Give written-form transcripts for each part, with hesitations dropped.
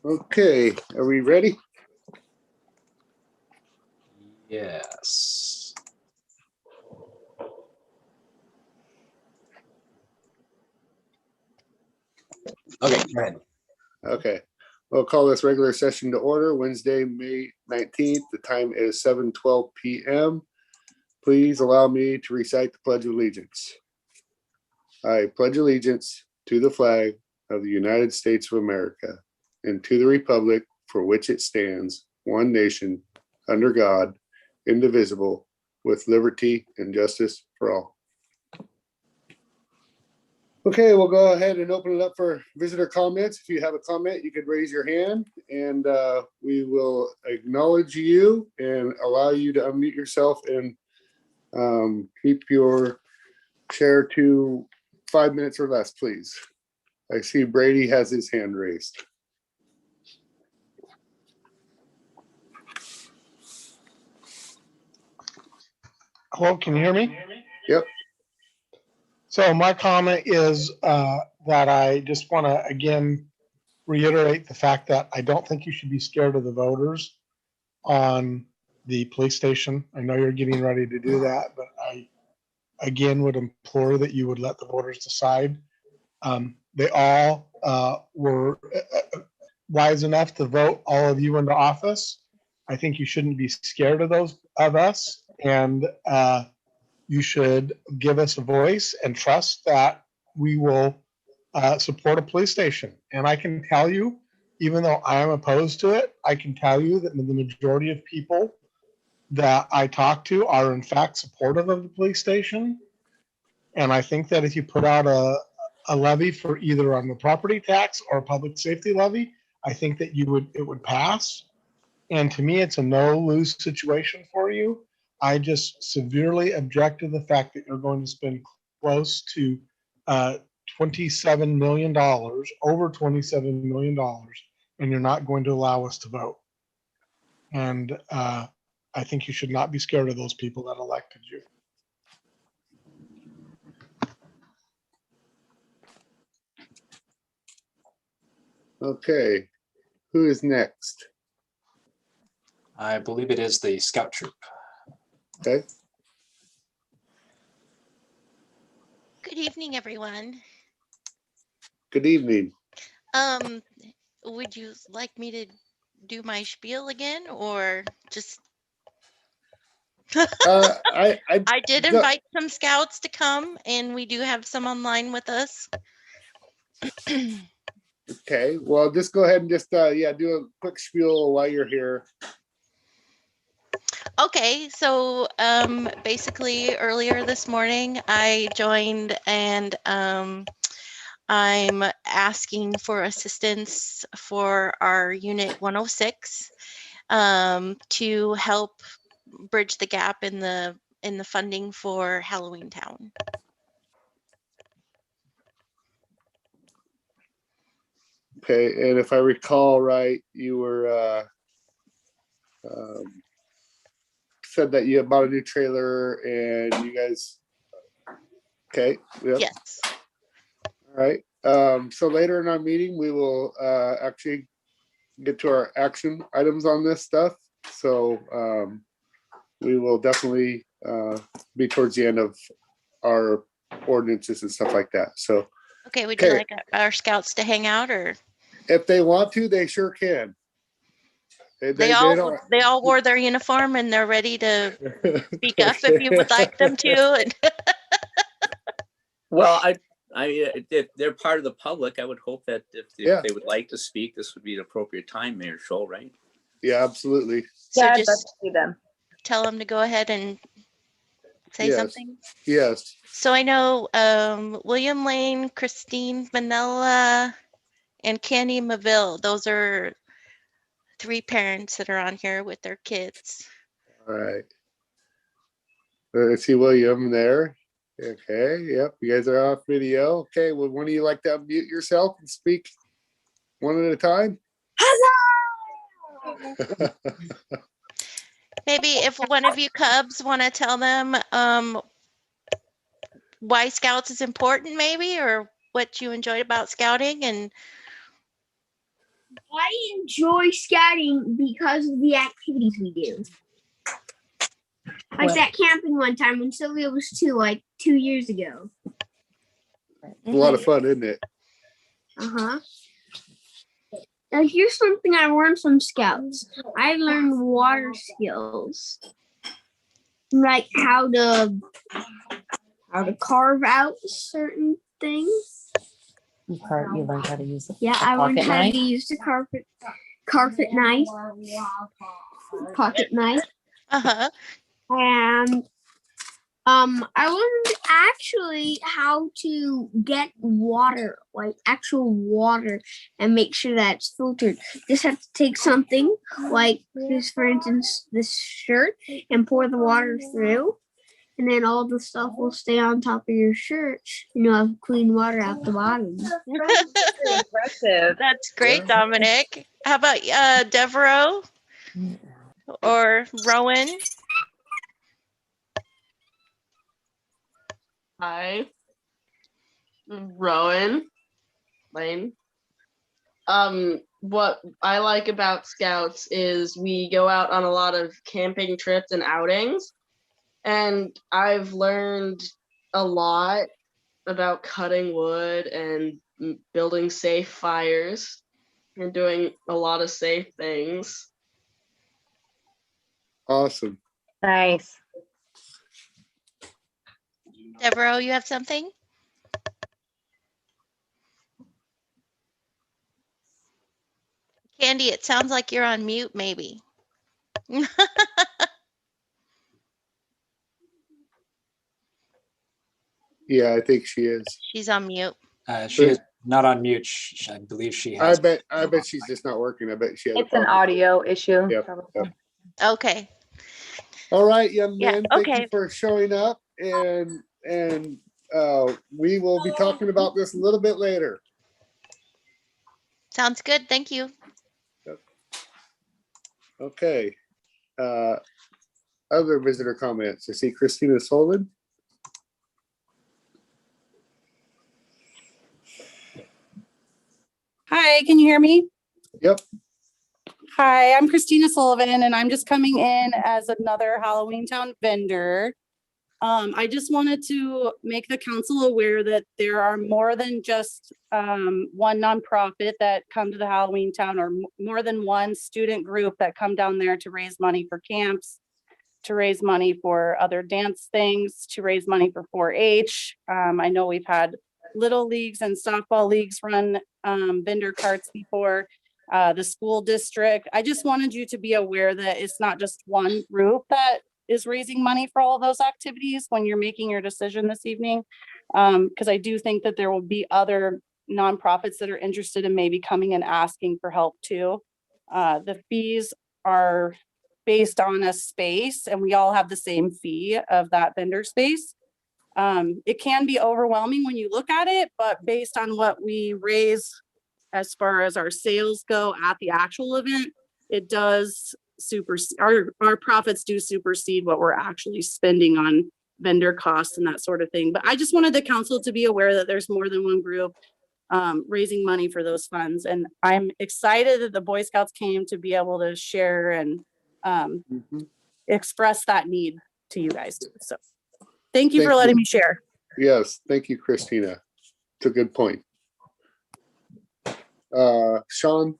Okay, are we ready? Yes. Okay, go ahead. Okay, we'll call this regular session to order Wednesday, May 19th. The time is 7:12 p.m. Please allow me to recite the Pledge of Allegiance. I pledge allegiance to the flag of the United States of America and to the republic for which it stands, one nation, under God, indivisible, with liberty and justice for all. Okay, we'll go ahead and open it up for visitor comments. If you have a comment, you could raise your hand and we will acknowledge you and allow you to unmute yourself and keep your share to 5 minutes or less, please. I see Brady has his hand raised. Hello, can you hear me? Yep. So my comment is that I just want to again reiterate the fact that I don't think you should be scared of the voters on the police station. I know you're getting ready to do that, but I again would implore that you would let the voters decide. They all were wise enough to vote all of you into office. I think you shouldn't be scared of us, and you should give us a voice and trust that we will support a police station. And I can tell you, even though I am opposed to it, I can tell you that the majority of people that I talk to are in fact supportive of the police station. And I think that if you put out a levy for either on the property tax or public safety levy, I think that it would pass. And to me, it's a no-lose situation for you. I just severely object to the fact that you're going to spend close to $27 million, over $27 million, and you're not going to allow us to vote. And I think you should not be scared of those people that elected you. Okay, who is next? I believe it is the scout troop. Okay. Good evening, everyone. Good evening. Would you like me to do my spiel again, or just? I did invite some scouts to come, and we do have some online with us. Okay, well, just go ahead and just do a quick spiel while you're here. Okay, so basically earlier this morning I joined, and I'm asking for assistance for our Unit 106 to help bridge the gap in the funding for Halloween Town. Okay, and if I recall right, you were said that you bought a new trailer and you guys. Okay. Yep. Yes. All right. So later in our meeting, we will actually get to our action items on this stuff. So we will definitely be towards the end of our ordinances and stuff like that. So. Okay. Would you like our scouts to hang out, or? If they want to, they sure can. They all wore their uniform and they're ready to speak up if you would like them to. Well, if they're part of the public, I would hope that if they would like to speak, this would be an appropriate time, Mayor Scholl, right? Yeah, absolutely. So yeah, just see them. Tell them to go ahead and say something. Yes. So I know William Lane, Christine Manella, and Candy Maville. Those are 3 parents that are on here with their kids. All right. I see William there. Okay. Yep. You guys are off video. Okay. Well, one of you like to unmute yourself and speak one at a time? Hello. Maybe if one of you Cubs want to tell them why Scouts is important, maybe, or what you enjoyed about scouting, and I enjoy scouting because of the activities we do. Like What? that camping one time when Sylvia was 2 years ago. It's a lot of fun, isn't it? Uh-huh. Now here's something I learned from scouts. I learned water skills. Like how to carve out certain things. You learned how to use it. Yeah, I learned Pocket how knife? to use the carpet knife, pocket knife. Uh-huh. And I learned actually how to get water, like actual water, and make sure that it's filtered. Just have to take something like this, for instance, this shirt, and pour the water through, and then all the stuff will stay on top of your shirt, and you'll have clean water out the bottom. Impressive. That's great, Dominic. How about Devereaux or Rowan? Hi. Rowan Lane. What I like about Scouts is we go out on a lot of camping trips and outings, and I've learned a lot about cutting wood and building safe fires and doing a lot of safe things. Awesome. Nice. Devereaux, you have something? Candy, it sounds like you're on mute, maybe. Yeah, I think she is. She's on mute. She is not on mute. I believe she I has. bet she's just not working. I bet she has a It's an problem. audio issue. Yep, Probably. Okay. All right, young Yeah, man. Thank okay. you for showing up, and we will be talking about this a little bit later. Sounds good. Thank you. Okay. Other visitor comments. I see Christina Sullivan. Hi, can you hear me? Yep. Hi, I'm Christina Sullivan, and I'm just coming in as another Halloween Town vendor. I just wanted to make the council aware that there are more than just one nonprofit that come to the Halloween Town, or more than one student group that come down there to raise money for camps, to raise money for other dance things, to raise money for 4-H. I know we've had little leagues and softball leagues run vendor carts before. The school district. I just wanted you to be aware that it's not just one group that is raising money for all of those activities when you're making your decision this evening. Because I do think that there will be other nonprofits that are interested in maybe coming and asking for help too. The fees are based on a space, and we all have the same fee of that vendor space. It can be overwhelming when you look at it, but based on what we raise as far as our sales go at the actual event, it does our profits do supersede what we're actually spending on vendor costs and that sort of thing. But I just wanted the council to be aware that there's more than one group raising money for those funds. And I'm excited that the Boy Scouts came to be able to share and express that need to you guys too. So thank you for letting me share. Yes, thank you, Christina. It's a good point. Sean?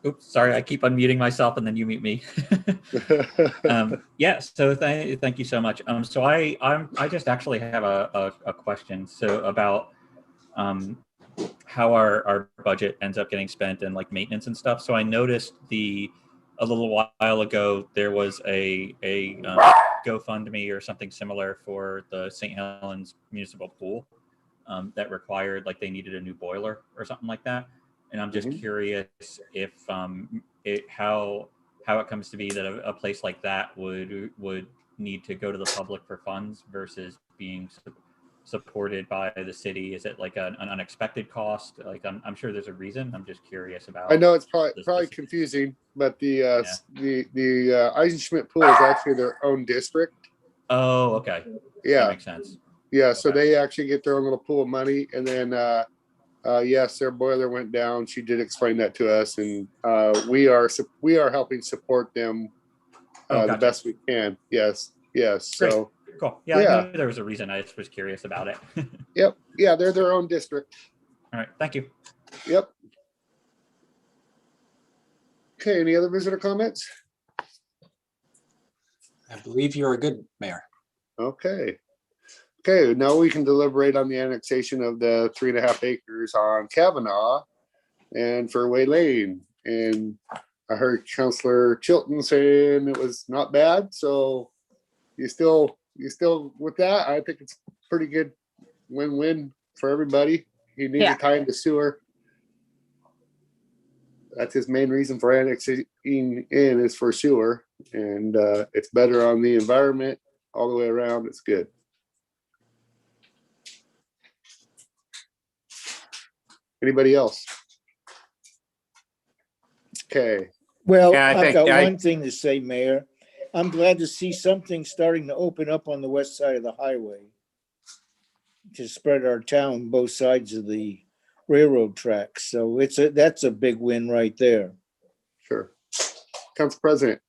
Oops, sorry, I keep unmuting myself and then you mute me. Yeah, so thank you so much. So I just actually have a question. So about how our budget ends up getting spent and like maintenance and stuff. So I noticed a little while ago there was a GoFundMe or something similar for the St. Helens Municipal Pool that required, like, they needed a new boiler or something like that. And I'm just curious if how it comes to be that a place like that would need to go to the public for funds versus being supported by the city. Is it like an unexpected cost? Like, I'm sure there's a reason. I'm just curious about. I know it's probably confusing, but the Eisenschmidt Pool is actually their own district. Oh, okay. Yeah, that makes sense. Yeah, so they actually get their own little pool of money, and then Yes, their boiler went down. She did explain that to us, and we are helping support them Oh, the gotcha. best we can. Yes, yes. Great. So, Cool. Yeah, Yeah. I knew there was a reason. I just was curious about it. yep, yeah, they're their own district. All right, thank you. Yep. Okay, any other visitor comments? I believe you're a good mayor. Okay. Okay, now we can deliberate on the annexation of the 3.5 acres on Kavanaugh and Furway Lane. And I heard Councillor Chilton saying it was not bad, so you still with that? I think it's pretty good win-win for everybody. He needs Yeah. to tie into sewer. That's his main reason for annexing in is for sewer, and it's better on the environment all the way around. It's good. Anybody else? Okay, Well, Yeah, I I've think got I- one thing to say, Mayor. I'm glad to see something starting to open up on the west side of the highway to spread our town both sides of the railroad tracks. So that's a big win right there. sure. Council President.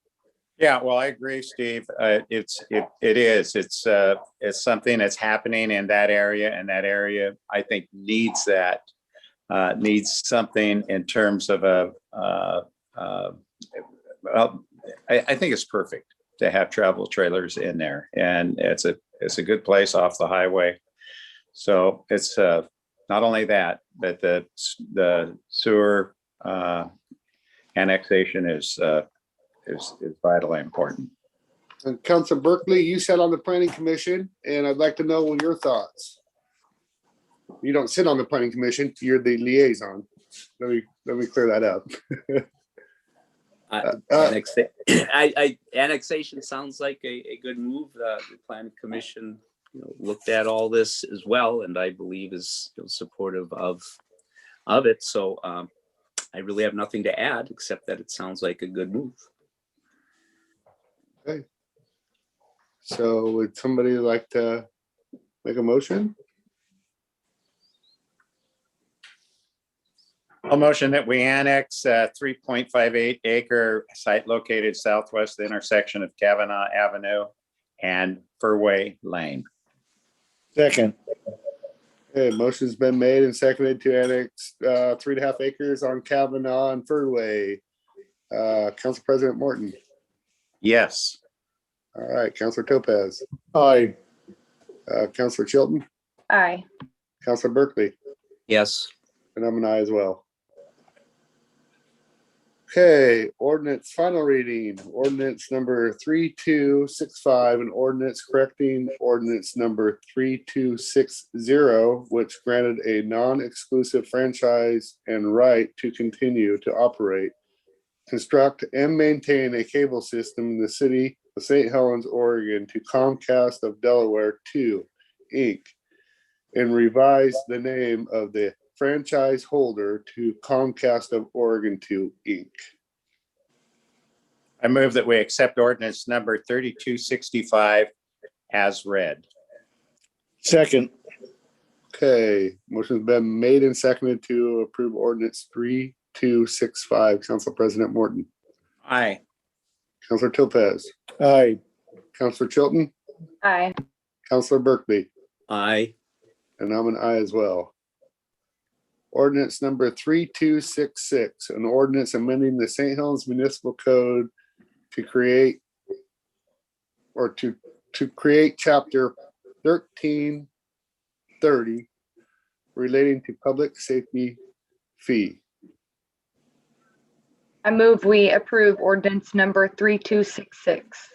Yeah, well, I agree, Steve. It is. It's something that's happening in that area, and that area, I think, needs that. Needs something in terms of well, I think it's perfect to have travel trailers in there, and it's a good place off the highway. So it's not only that, but the sewer annexation is vitally important. And Councilor Berkeley, you sat on the planning commission, and I'd like to know your thoughts. You don't sit on the planning commission, you're the liaison. Let me clear that up. Annexation sounds like a good move. The planning commission, looked at all this as well, and I believe is supportive of it. So I really have nothing to add except that it sounds like a good move. Okay. So would somebody like to make a motion? A motion that we annex 3.58 acre site located southwest the intersection of Kavanaugh Avenue and Furway Lane. Second, Okay, motion's been made and seconded to annex 3.5 acres on Kavanaugh and Furway. Council President Morton. Yes. All right, Councilor Topaz, aye. Councilor Chilton, Aye. Councilor Berkeley, Yes. and I'm an aye as well. Okay, ordinance final reading, ordinance number 3265, an ordinance correcting ordinance number 3260, which granted a non-exclusive franchise and right to continue to operate, construct and maintain a cable system in the city of St. Helens, Oregon to Comcast of Delaware 2, Inc., and revise the name of the franchise holder to Comcast of Oregon 2, Inc. I move that we accept ordinance number 3265 as read. Second, Okay, motion's been made and seconded to approve ordinance 3265. Council President Morton, Aye. Councilor Topaz, aye. Councilor Chilton, Aye. Councilor Berkeley, Aye. and I'm an aye as well. Ordinance number 3266, an ordinance amending the St. Helens Municipal Code to create create chapter 1330 relating to public safety fee. I move we approve ordinance number 3266.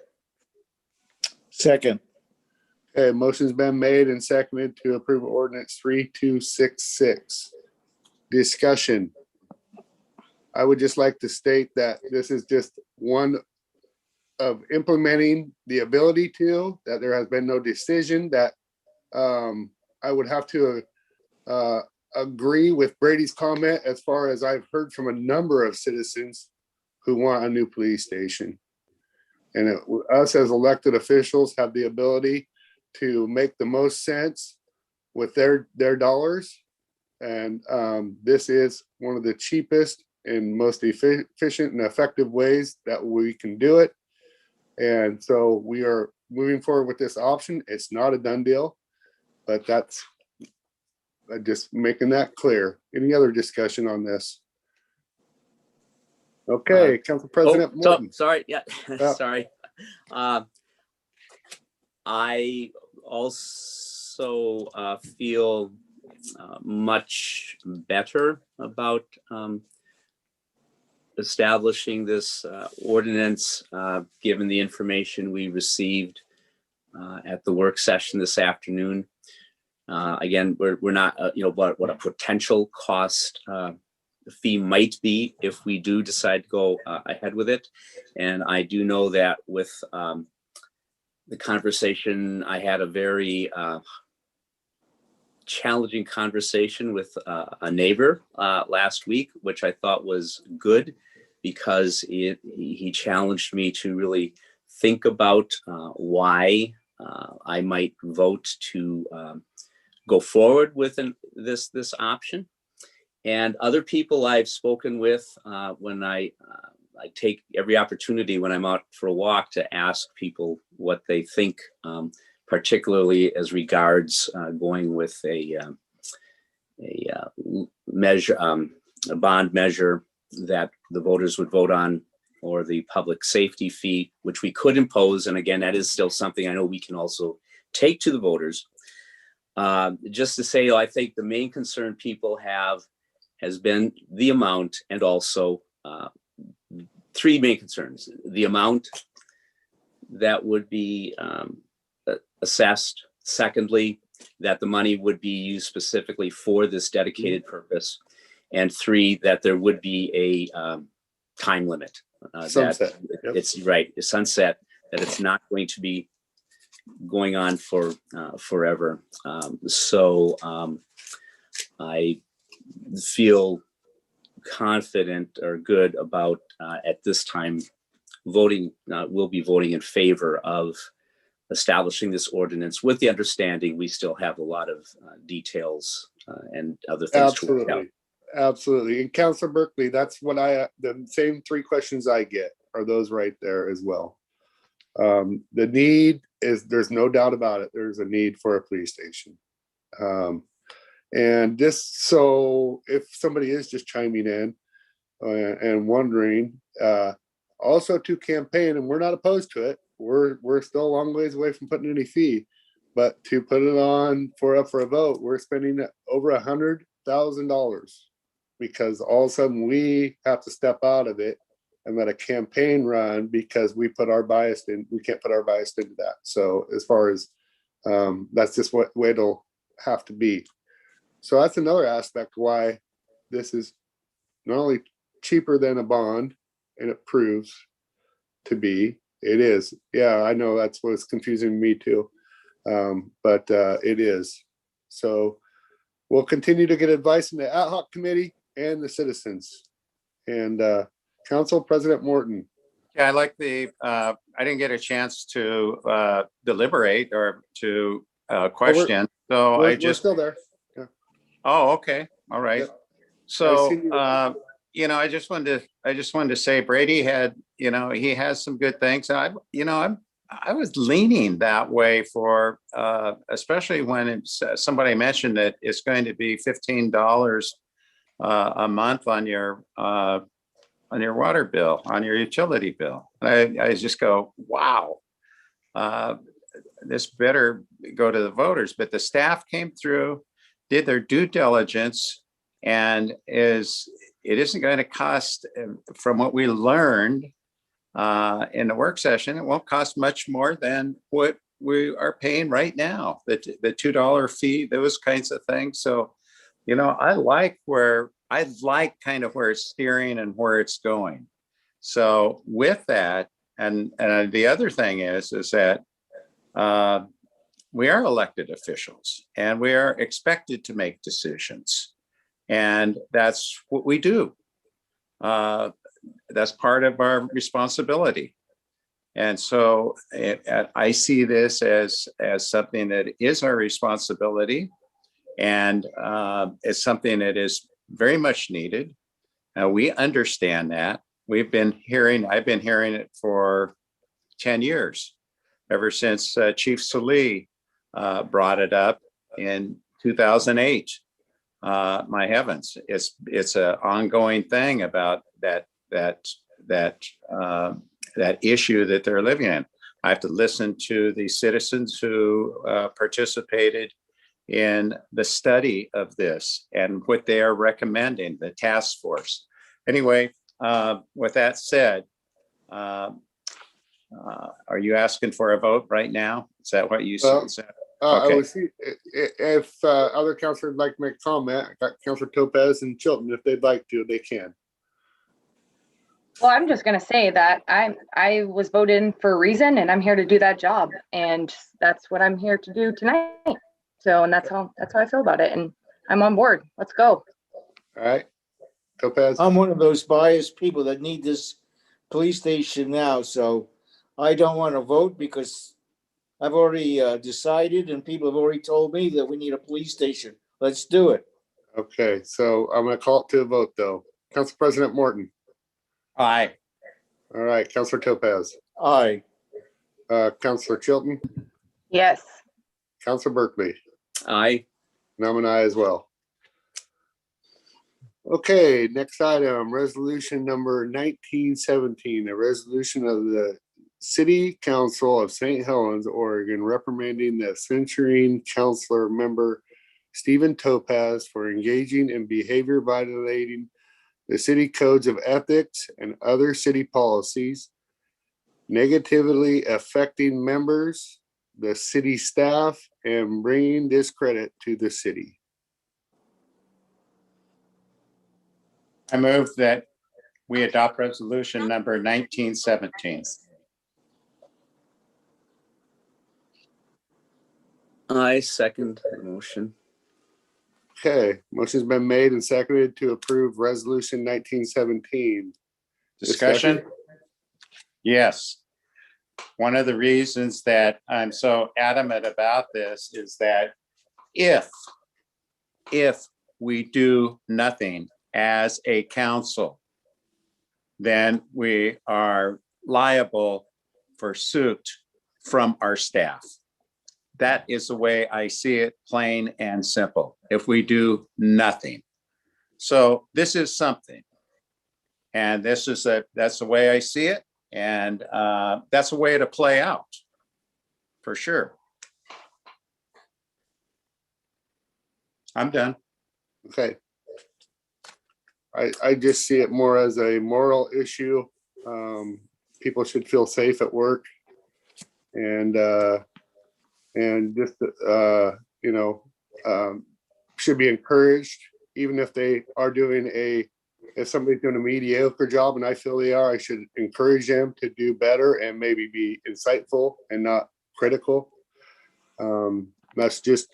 Second, Okay, motion's been made and seconded to approve ordinance 3266. Discussion. I would just like to state that this is just one of implementing the ability to, that there has been no decision, that I would have to agree with Brady's comment as far as I've heard from a number of citizens who want a new police station. And us as elected officials have the ability to make the most sense with their dollars And this is one of the cheapest and most efficient and effective ways that we can do it. And so we are moving forward with this option. It's not a done deal, but that's just making that clear. Any other discussion on this? Okay, Council President Morton. Sorry, yeah, Yeah. sorry. I also feel much better about establishing this ordinance, given the information we received at the work session this afternoon. Again, we're not, what a potential cost fee might be if we do decide to go ahead with it. And I do know that with the conversation, I had a very challenging conversation with a neighbor last week, which I thought was good because he challenged me to really think about why I might vote to go forward with this option. And other people I've spoken with, when I take every opportunity when I'm out for a walk to ask people what they think, particularly as regards going with a measure, a bond measure that the voters would vote on, or the public safety fee, which we could impose. And again, that is still something I know we can also take to the voters. Just to say, I think the main concern people have has been the amount, and also three main concerns: the amount that would be assessed; secondly, that the money would be used specifically for this dedicated purpose; and three, that there would be a time limit. Sunset. That it's right, a sunset, that it's not going to be going on for forever. I feel confident or good about at this time voting. We'll be voting in favor of establishing this ordinance, with the understanding we still have a lot of details and other things to work out. Absolutely. And Councilor Berkeley, that's what the same three questions I get are those right there as well. The need is, there's no doubt about it. There's a need for a police station. And just so if somebody is just chiming in and wondering, also to campaign, and we're not opposed to it. We're still a long ways away from putting any fee, but to put it on for a vote, we're spending over $100,000 because all of a sudden we have to step out of it and let a campaign run because we put our bias in. We can't put our bias into that. So as far as that's just what way it'll have to be. So that's another aspect why this is not only cheaper than a bond, and it proves to be. It is. Yeah, I know that's what's confusing me too. But it is. So we'll continue to get advice from the ad hoc committee and the citizens. And Council President Morton. Yeah, I like I didn't get a chance to deliberate or to question. So we're still there. Yeah. Oh, okay. All right. Yep. So, I just wanted to say Brady had, he has some good things. And I was leaning that way for, especially when somebody mentioned that it's going to be $15 a month on your water bill, on your utility bill. And I just go, wow, this better go to the voters. But the staff came through, did their due diligence, and it isn't going to cost, from what we learned in the work session, it won't cost much more than what we are paying right now, the $2 fee, those kinds of things. So, I like kind of where it's steering and where it's going. So with that, and the other thing is that we are elected officials and we are expected to make decisions. And that's what we do. That's part of our responsibility. And so I see this as something that is our responsibility. And it's something that is very much needed. We understand that. I've been hearing it for 10 years, ever since Chief Salee brought it up in 2008. My heavens, it's an ongoing thing about that issue that they're living in. I have to listen to the citizens who participated in the study of this and what they are recommending, the task force. Anyway, with that said, are you asking for a vote right now? Is that what you Well, said? I Okay. would see if other councilors would like to make a comment. I got Councilor Topaz and Chilton. If they'd like to, they can. Well, I'm just gonna say that I was voted in for a reason and I'm here to do that job. And that's what I'm here to do tonight. So, and that's how I feel about it. And I'm on board. Let's go. All right. Topaz? I'm one of those biased people that need this police station now, so I don't want to vote because I've already decided and people have already told me that we need a police station. Let's do it. Okay, so I'm gonna call it to a vote though. Council President Morton. Aye. All right, Councilor Topaz. Aye. Councilor Chilton. Yes. Councilor Berkeley. Aye. And I'm an aye as well. Okay, next item, resolution number 1917, a resolution of the City Council of St. Helens, Oregon, reprimanding the censuring councilor member Stephen Topaz for engaging in behavior violating the city codes of ethics and other city policies, negatively affecting members, the city staff, and bringing discredit to the city. I move that we adopt resolution number 1917. I second the motion. Okay, motion's been made and seconded to approve resolution 1917. Discussion? Yes. One of the reasons that I'm so adamant about this is that if we do nothing as a council, then we are liable for suit from our staff. That is the way I see it, plain and simple, if we do nothing. So this is something. And that's the way I see it. And that's a way to play out, for sure. I'm done. Okay. I just see it more as a moral issue. People should feel safe at work. And just, should be encouraged, even if they are doing if somebody's doing a mediocre job and I feel they are, I should encourage them to do better and maybe be insightful and not critical. That's just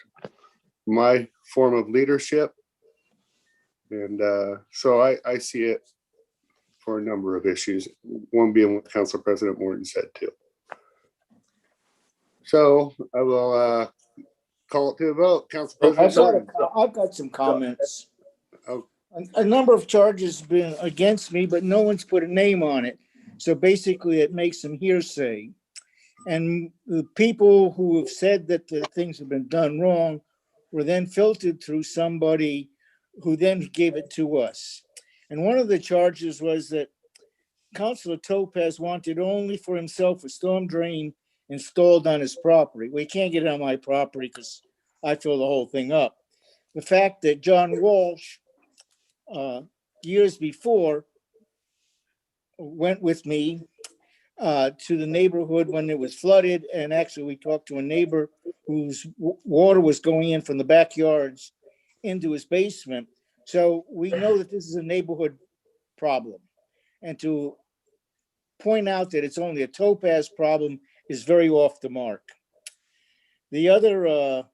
my form of leadership. And so I see it for a number of issues, one being what Council President Morton said too. So I will call it to a vote. Council President Morton. I've got some comments. Oh. A number of charges have been against me, but no one's put a name on it. So basically it makes some hearsay. And the people who have said that the things have been done wrong were then filtered through somebody who then gave it to us. And one of the charges was that Councilor Topaz wanted only for himself a storm drain installed on his property. We can't get it on my property because I fill the whole thing up. The fact that John Walsh, years before, went with me to the neighborhood when it was flooded, and actually we talked to a neighbor whose water was going in from the backyards into his basement. So we know that this is a neighborhood problem. And to point out that it's only a Topaz problem is very off the mark. The other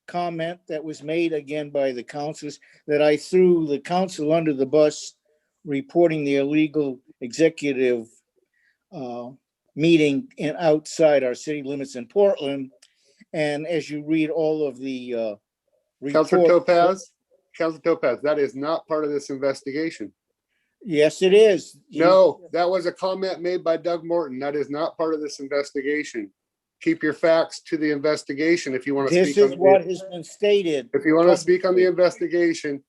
comment that was made again by the councilors, that I threw the council under the bus reporting the illegal executive meeting outside our city limits in Portland. And as you read all of the Counselor report. Topaz, Counselor Topaz, that is not part of this investigation. Yes, it is. No, that was a comment made by Doug Morton. That is not part of this investigation. Keep your facts to the investigation if you want to This speak is on what the, has been stated. if you want to speak on the publicly. investigation,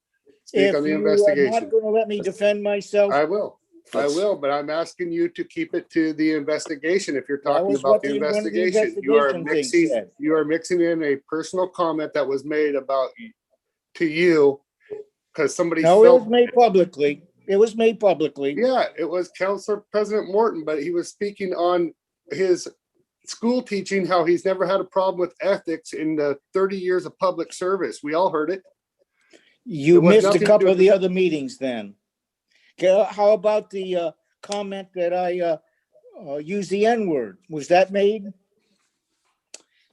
speak If on the you are investigation. not going to let me defend myself, I will, but I'm asking you to keep it to the investigation. If you're That talking was about what the one of the investigation, investigation things said. you are mixing in a personal comment that was made about to you because somebody No, it was felt, made publicly. It was made publicly. yeah, it was Counselor President Morton, but he was speaking on his school teaching, how he's never had a problem with ethics in the 30 years of public service. We all heard it. You It was missed a nothing to do couple with of the this. other meetings then. Okay, how about the comment that I used the N-word? Was that made?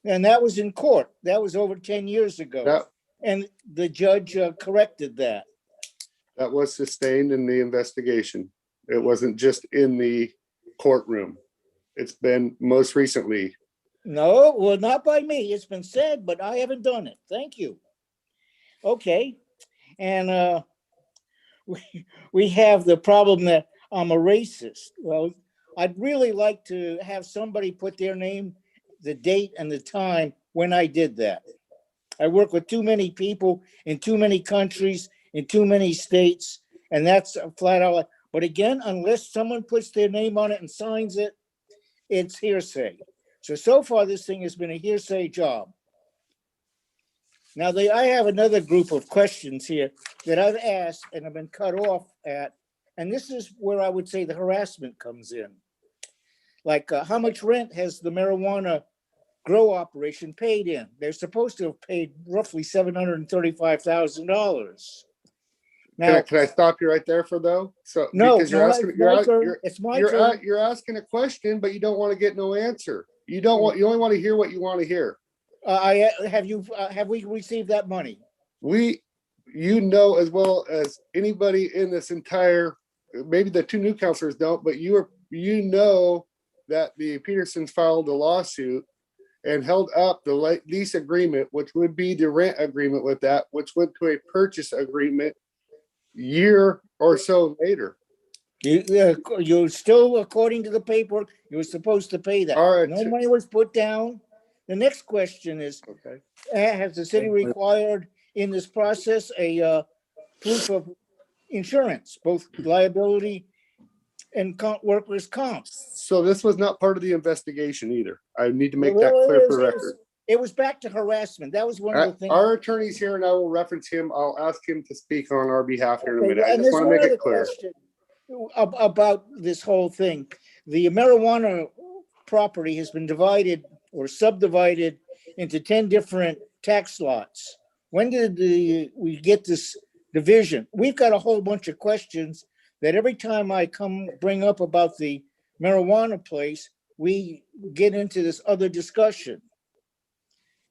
And that was in court. That was over 10 years ago. That, And the judge corrected that. that was sustained in the investigation. It wasn't just in the courtroom. It's been most recently. No, well, not by me. It's been said, but I haven't done it. Thank you. Okay. And we have the problem that I'm a racist. Well, I'd really like to have somebody put their name, the date and the time when I did that. I work with too many people in too many countries, in too many states, and that's a flat out. But again, unless someone puts their name on it and signs it, it's hearsay. So far, this thing has been a hearsay job. Now, I have another group of questions here that I've asked and have been cut off at, and this is where I would say the harassment comes in. Like, how much rent has the marijuana grow operation paid in? They're supposed to have paid roughly $735,000. Now, Can I stop you right there for though? So, no, because you're no, asking, it's my turn. It's my turn. you're asking a question, but you don't want to get no answer. You only want to hear what you want to hear. Have we received that money? You know, as well as anybody in this entire, maybe the two new counselors don't, but you know that the Petersons filed a lawsuit and held up the lease agreement, which would be the rent agreement with that, which went to a purchase agreement year or so later. You're still, according to the paperwork, you were supposed to pay that. No money was put down. The next question is, okay, has the city required in this process a proof of insurance, both liability and workers' comp? So this was not part of the investigation either. I need to make that clear for the record. It was back to harassment. That was one of the things. Our attorney's here and I will reference him. I'll ask him to speak on our behalf here in a minute. I just want to make it clear. About this whole thing. The marijuana property has been divided or subdivided into 10 different tax lots. When did we get this division? We've got a whole bunch of questions that every time I bring up about the marijuana place, we get into this other discussion.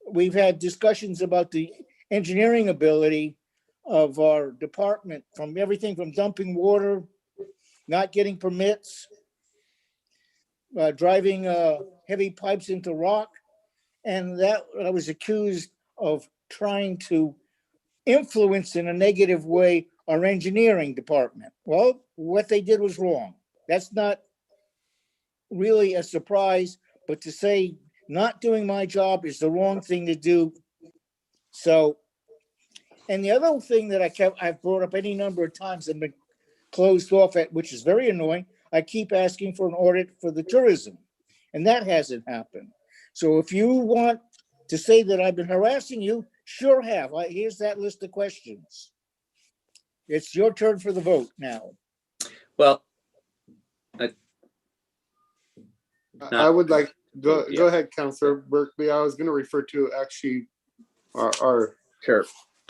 We've had discussions about the engineering ability of our department, from everything from dumping water, not getting permits, driving heavy pipes into rock. And that I was accused of trying to influence in a negative way our engineering department. Well, what they did was wrong. That's not really a surprise, but to say not doing my job is the wrong thing to do. So, and the other thing that I've brought up any number of times and been closed off at, which is very annoying, I keep asking for an audit for the tourism, and that hasn't happened. So if you want to say that I've been harassing you, sure have. Here's that list of questions. It's your turn for the vote now. Well, I would like, go ahead, Councilor Berkeley. I was going to refer to actually our sure.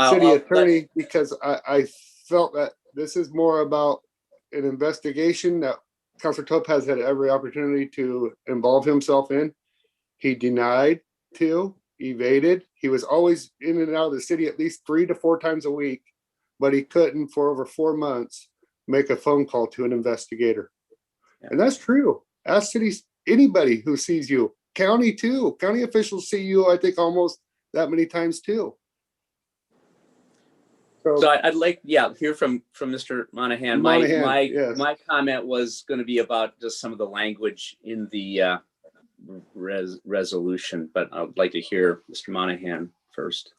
city attorney, because I felt that this is more about an investigation that Councilor Topaz had every opportunity to involve himself in. He denied to, evaded. He was always in and out of the city at least 3 to 4 times a week, but he couldn't for over 4 months make a phone call to an investigator. Yeah. And that's true. Ask cities, anybody who sees you, county too. County officials see you, I think, almost that many times too. So, So I'd like, yeah, hear from Mr. Monahan. My Monahan, yes. my comment was going to be about just some of the language in the resolution, but I'd like to hear Mr. Monahan first.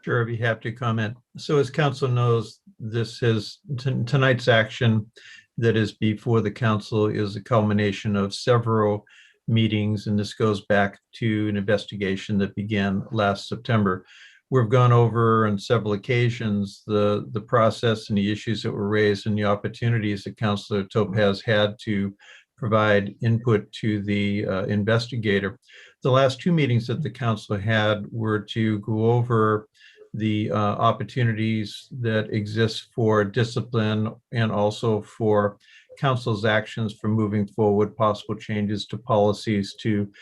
Sure, I'd be happy to comment. So as council knows, this is tonight's action that is before the council is a culmination of several meetings, and this goes back to an investigation that began last September. We've gone over on several occasions the process and the issues that were raised and the opportunities that Councilor Topaz had to provide input to the investigator. The last two meetings that the council had were to go over the opportunities that exist for discipline and also for council's actions for moving forward, possible changes to policies to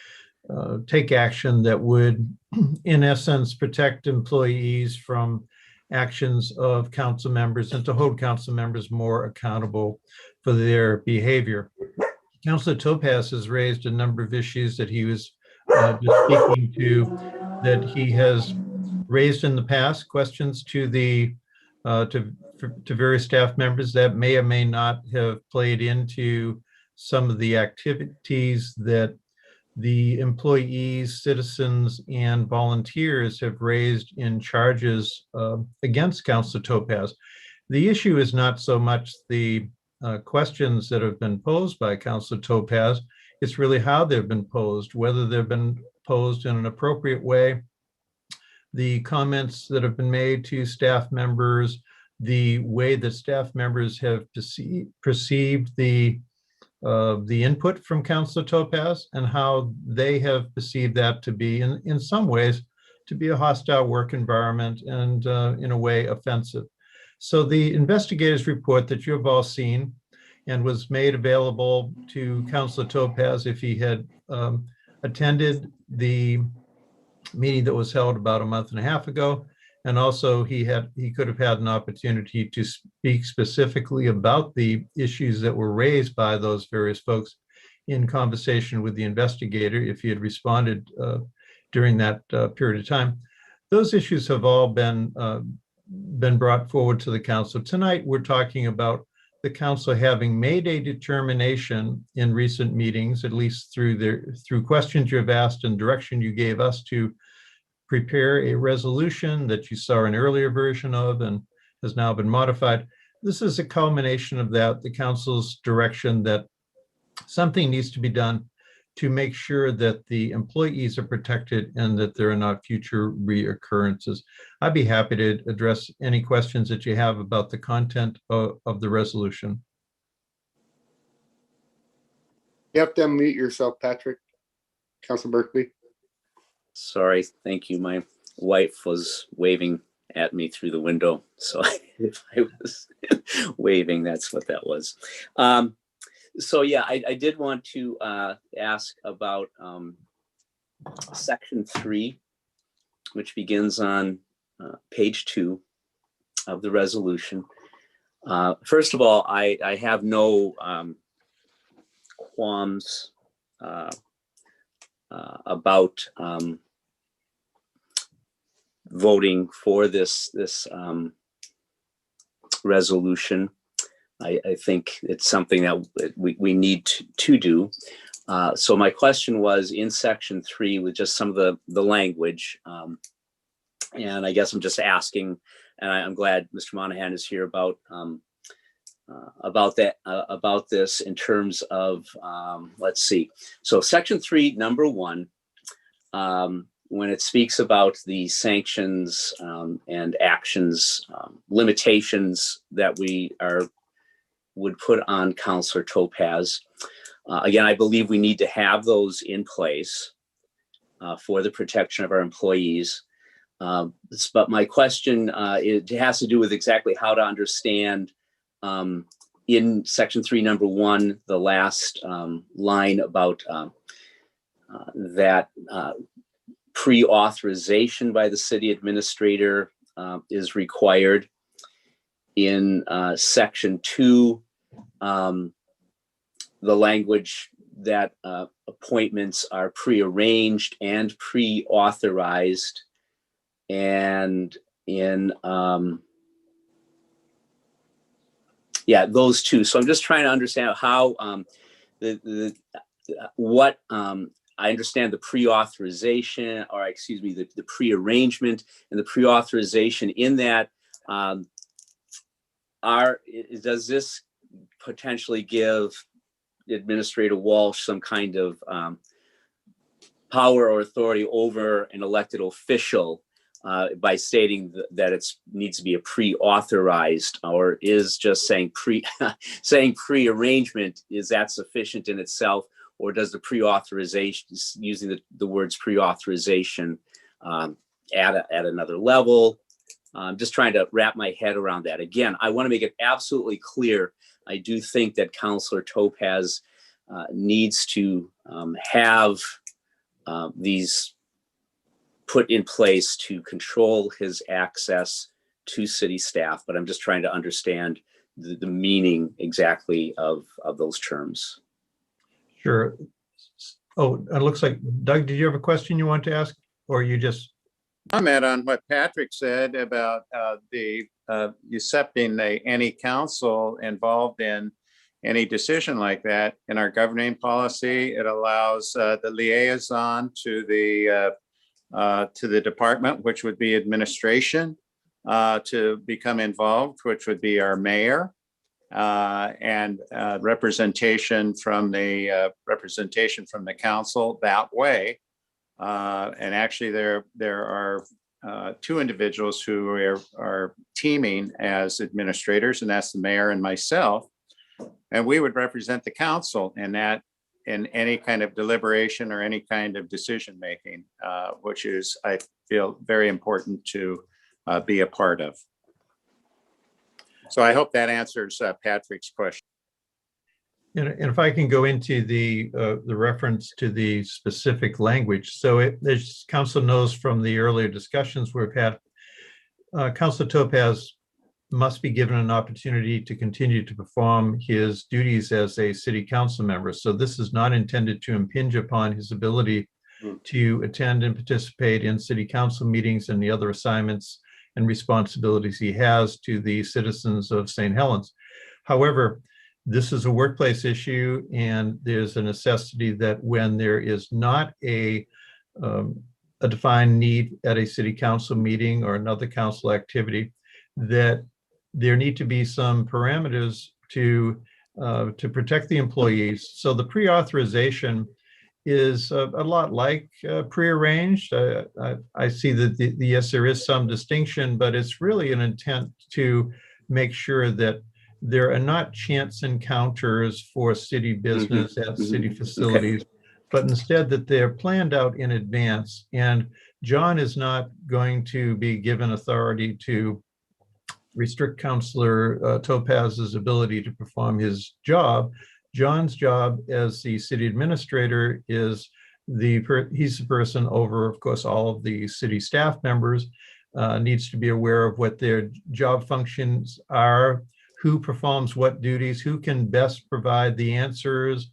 take action that would, in essence, protect employees from actions of council members and to hold council members more accountable for their behavior. Councilor Topaz has raised a number of issues that he was just speaking to, that he has raised in the past, questions to the to various staff members that may or may not have played into some of the activities that the employees, citizens, and volunteers have raised in charges against Councilor Topaz. The issue is not so much the questions that have been posed by Councilor Topaz, it's really how they've been posed, whether they've been posed in an appropriate way, the comments that have been made to staff members, the way that staff members have perceived the input from Councilor Topaz, and how they have perceived that to be, in some ways, to be a hostile work environment and in a way offensive. So the investigators report that you have all seen and was made available to Councilor Topaz if he had attended the meeting that was held about a month and a half ago. And also he could have had an opportunity to speak specifically about the issues that were raised by those various folks in conversation with the investigator if he had responded during that period of time. Those issues have all been brought forward to the council. Tonight, we're talking about the council having made a determination in recent meetings, at least through questions you've asked and direction you gave us, to prepare a resolution that you saw an earlier version of and has now been modified. This is a culmination of that, the council's direction that something needs to be done to make sure that the employees are protected and that there are not future reoccurrences. I'd be happy to address any questions that you have about the content of the resolution. You have to unmute yourself, Patrick. Councilor Berkeley. Sorry, thank you. My wife was waving at me through the window. So if I was waving, that's what that was. So yeah, I did want to ask about section 3, which begins on page 2 of the resolution. First of all, I have no qualms about voting for this resolution. I think it's something that we need to do. So my question was in section 3 with just some of the language. And I guess I'm just asking, and I'm glad Mr. Monahan is here about this in terms of, let's see. So section 3, number 1, when it speaks about the sanctions and actions, limitations that we would put on Councilor Topaz. Again, I believe we need to have those in place for the protection of our employees. But my question, it has to do with exactly how to understand in section 3, number 1, the last line about that pre-authorization by the city administrator is required. In section 2, the language that appointments are pre-arranged and pre-authorized. And in yeah, those two. So I'm just trying to understand how what I understand the pre-authorization, or excuse me, the pre-arrangement and the pre-authorization in that. Does this potentially give Administrator Walsh some kind of power or authority over an elected official by stating that it needs to be a pre-authorized, or is just saying saying pre-arrangement, is that sufficient in itself, or does the pre-authorization, using the words pre-authorization, at another level? I'm just trying to wrap my head around that. Again, I want to make it absolutely clear. I do think that Councilor Topaz needs to have these put in place to control his access to city staff, but I'm just trying to understand the meaning exactly of those terms. Sure. Oh, it looks like, Doug, did you have a question you want to ask, or you just? Comment on what Patrick said about the usurping any council involved in any decision like that. In our governing policy, it allows the liaison to the department, which would be administration, to become involved, which would be our mayor, and representation from the council that way. And actually, there are two individuals who are teaming as administrators, and that's the mayor and myself. And we would represent the council in any kind of deliberation or any kind of decision making, which is, I feel, very important to be a part of. So I hope that answers Patrick's question. And if I can go into the reference to the specific language. So as council knows from the earlier discussions we've had, Councilor Topaz must be given an opportunity to continue to perform his duties as a city council member. So this is not intended to impinge upon his ability to attend and participate in city council meetings and the other assignments and responsibilities he has to the citizens of St. Helens. However, this is a workplace issue, and there's a necessity that when there is not a defined need at a city council meeting or another council activity, that there need to be some parameters to protect the employees. So the pre-authorization is a lot like prearranged. I see that yes, there is some distinction, but it's really an intent to make sure that there are not chance encounters for city business at city facilities, but instead that they're planned out in advance. And John is not going to be given authority to restrict Councilor Topaz's ability to perform his job. John's job as the city administrator is he's the person over, of course, all of the city staff members, needs to be aware of what their job functions are, who performs what duties, who can best provide the answers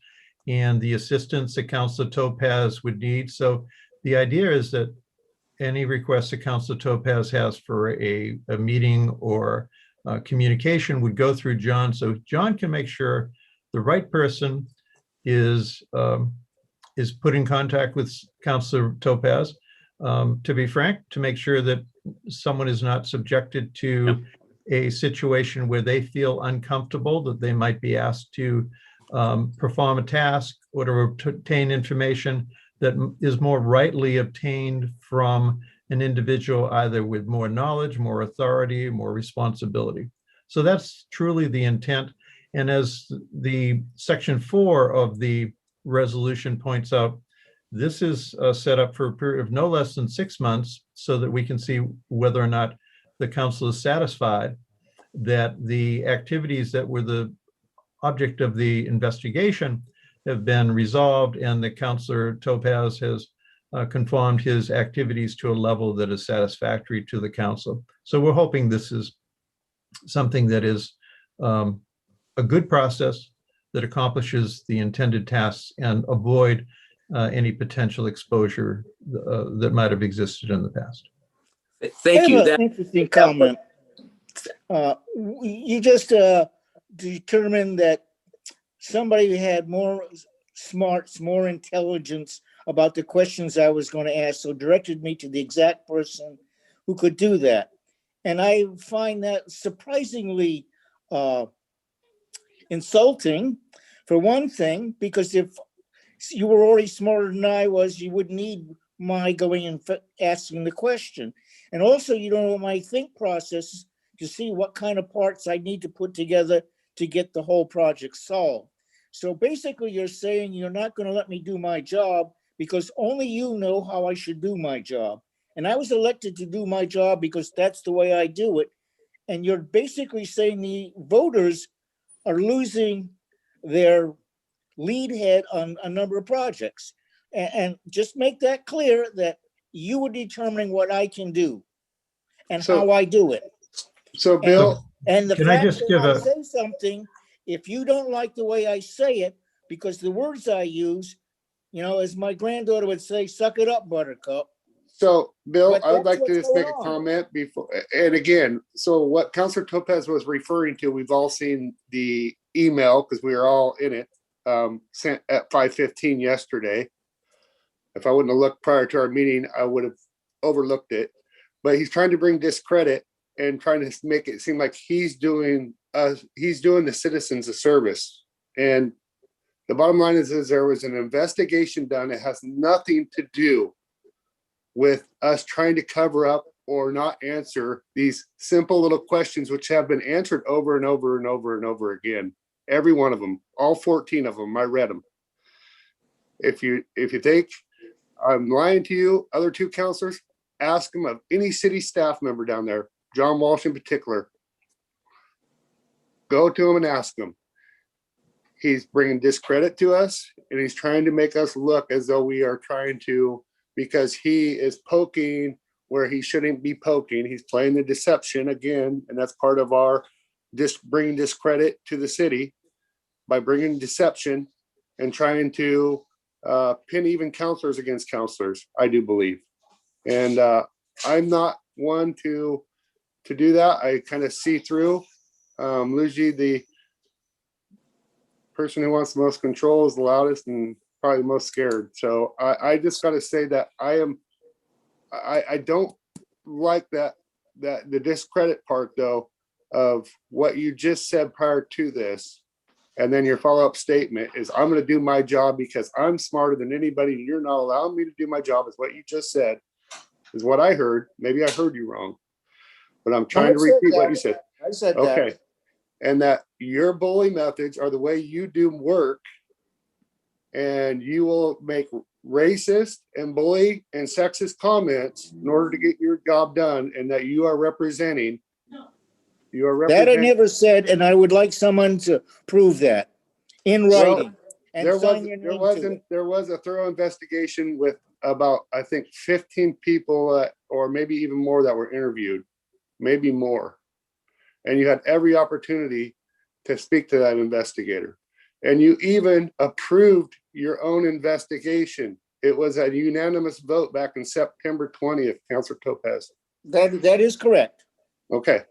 and the assistance that Councilor Topaz would need. So the idea is that any request that Councilor Topaz has for a meeting or communication would go through John. So John can make sure the right person is put in contact with Councilor Topaz. To be frank, to make sure that someone is not subjected to a situation where they feel uncomfortable, that they might be asked to perform a task or to obtain information that is more rightly obtained from an individual, either with more knowledge, more authority, more responsibility. So that's truly the intent. And as the section 4 of the resolution points out, this is set up for a period of no less than 6 months so that we can see whether or not the council is satisfied that the activities that were the object of the investigation have been resolved, and the Councilor Topaz has conformed his activities to a level that is satisfactory to the council. So we're hoping this is something that is a good process that accomplishes the intended tasks and avoid any potential exposure that might have existed in the past. Thank you. Interesting comment. You just determined that somebody had more smarts, more intelligence about the questions I was going to ask, so directed me to the exact person who could do that. And I find that surprisingly insulting, for one thing, because if you were already smarter than I was, you wouldn't need my going and asking the question. And also, you don't know my think process to see what kind of parts I need to put together to get the whole project solved. So basically, you're saying you're not going to let me do my job because only you know how I should do my job. And I was elected to do my job because that's the way I do it. And you're basically saying the voters are losing their lead head on a number of projects. And just make that clear that you are determining what I can do and how I do it. So Bill, and the Can I fact just that give I a- say something, if you don't like the way I say it, because the words I use, you know, as my granddaughter would say, suck it up, buttercup. So, Bill, But I would that's like to what's just make a going on. comment before, and again, so what Counselor Topaz was referring to, we've all seen the email because we were all in it, sent at 5:15 yesterday. If I wouldn't have looked prior to our meeting, I would have overlooked it. But he's trying to bring discredit and trying to make it seem like he's doing the citizens a service. And the bottom line is there was an investigation done. It has nothing to do with us trying to cover up or not answer these simple little questions, which have been answered over and over and over and over again. Every one of them, all 14 of them, I read them. If you think I'm lying to you, other two counselors, ask them of any city staff member down there, John Walsh in particular. Go to him and ask him. He's bringing discredit to us, and he's trying to make us look as though we are trying to, because he is poking where he shouldn't be poking. He's playing the deception again, and that's part of our bringing discredit to the city by bringing deception and trying to pin even counselors against counselors, I do believe. And I'm not one to do that. I kind of see through. Luigi, the person who wants the most control, is the loudest and probably the most scared. So I just got to say that I don't like that the discredit part though of what you just said prior to this. And then your follow-up statement is, I'm going to do my job because I'm smarter than anybody. And you're not allowing me to do my job, is what you just said, is what I heard. Maybe I heard you wrong, but I'm trying to repeat what you said. I said that. Okay. And that your bully methods are the way you do work, and you will make racist and bully and sexist comments in order to get your job done, and that you are representing. That I never said, and I would like someone to prove that in writing. And There sign your name to it. there was a thorough investigation with about, I think, 15 people or maybe even more that were interviewed, maybe more. And you had every opportunity to speak to that investigator. And you even approved your own investigation. It was a unanimous vote back in September 20th, Councilor Topaz. That is correct. Okay.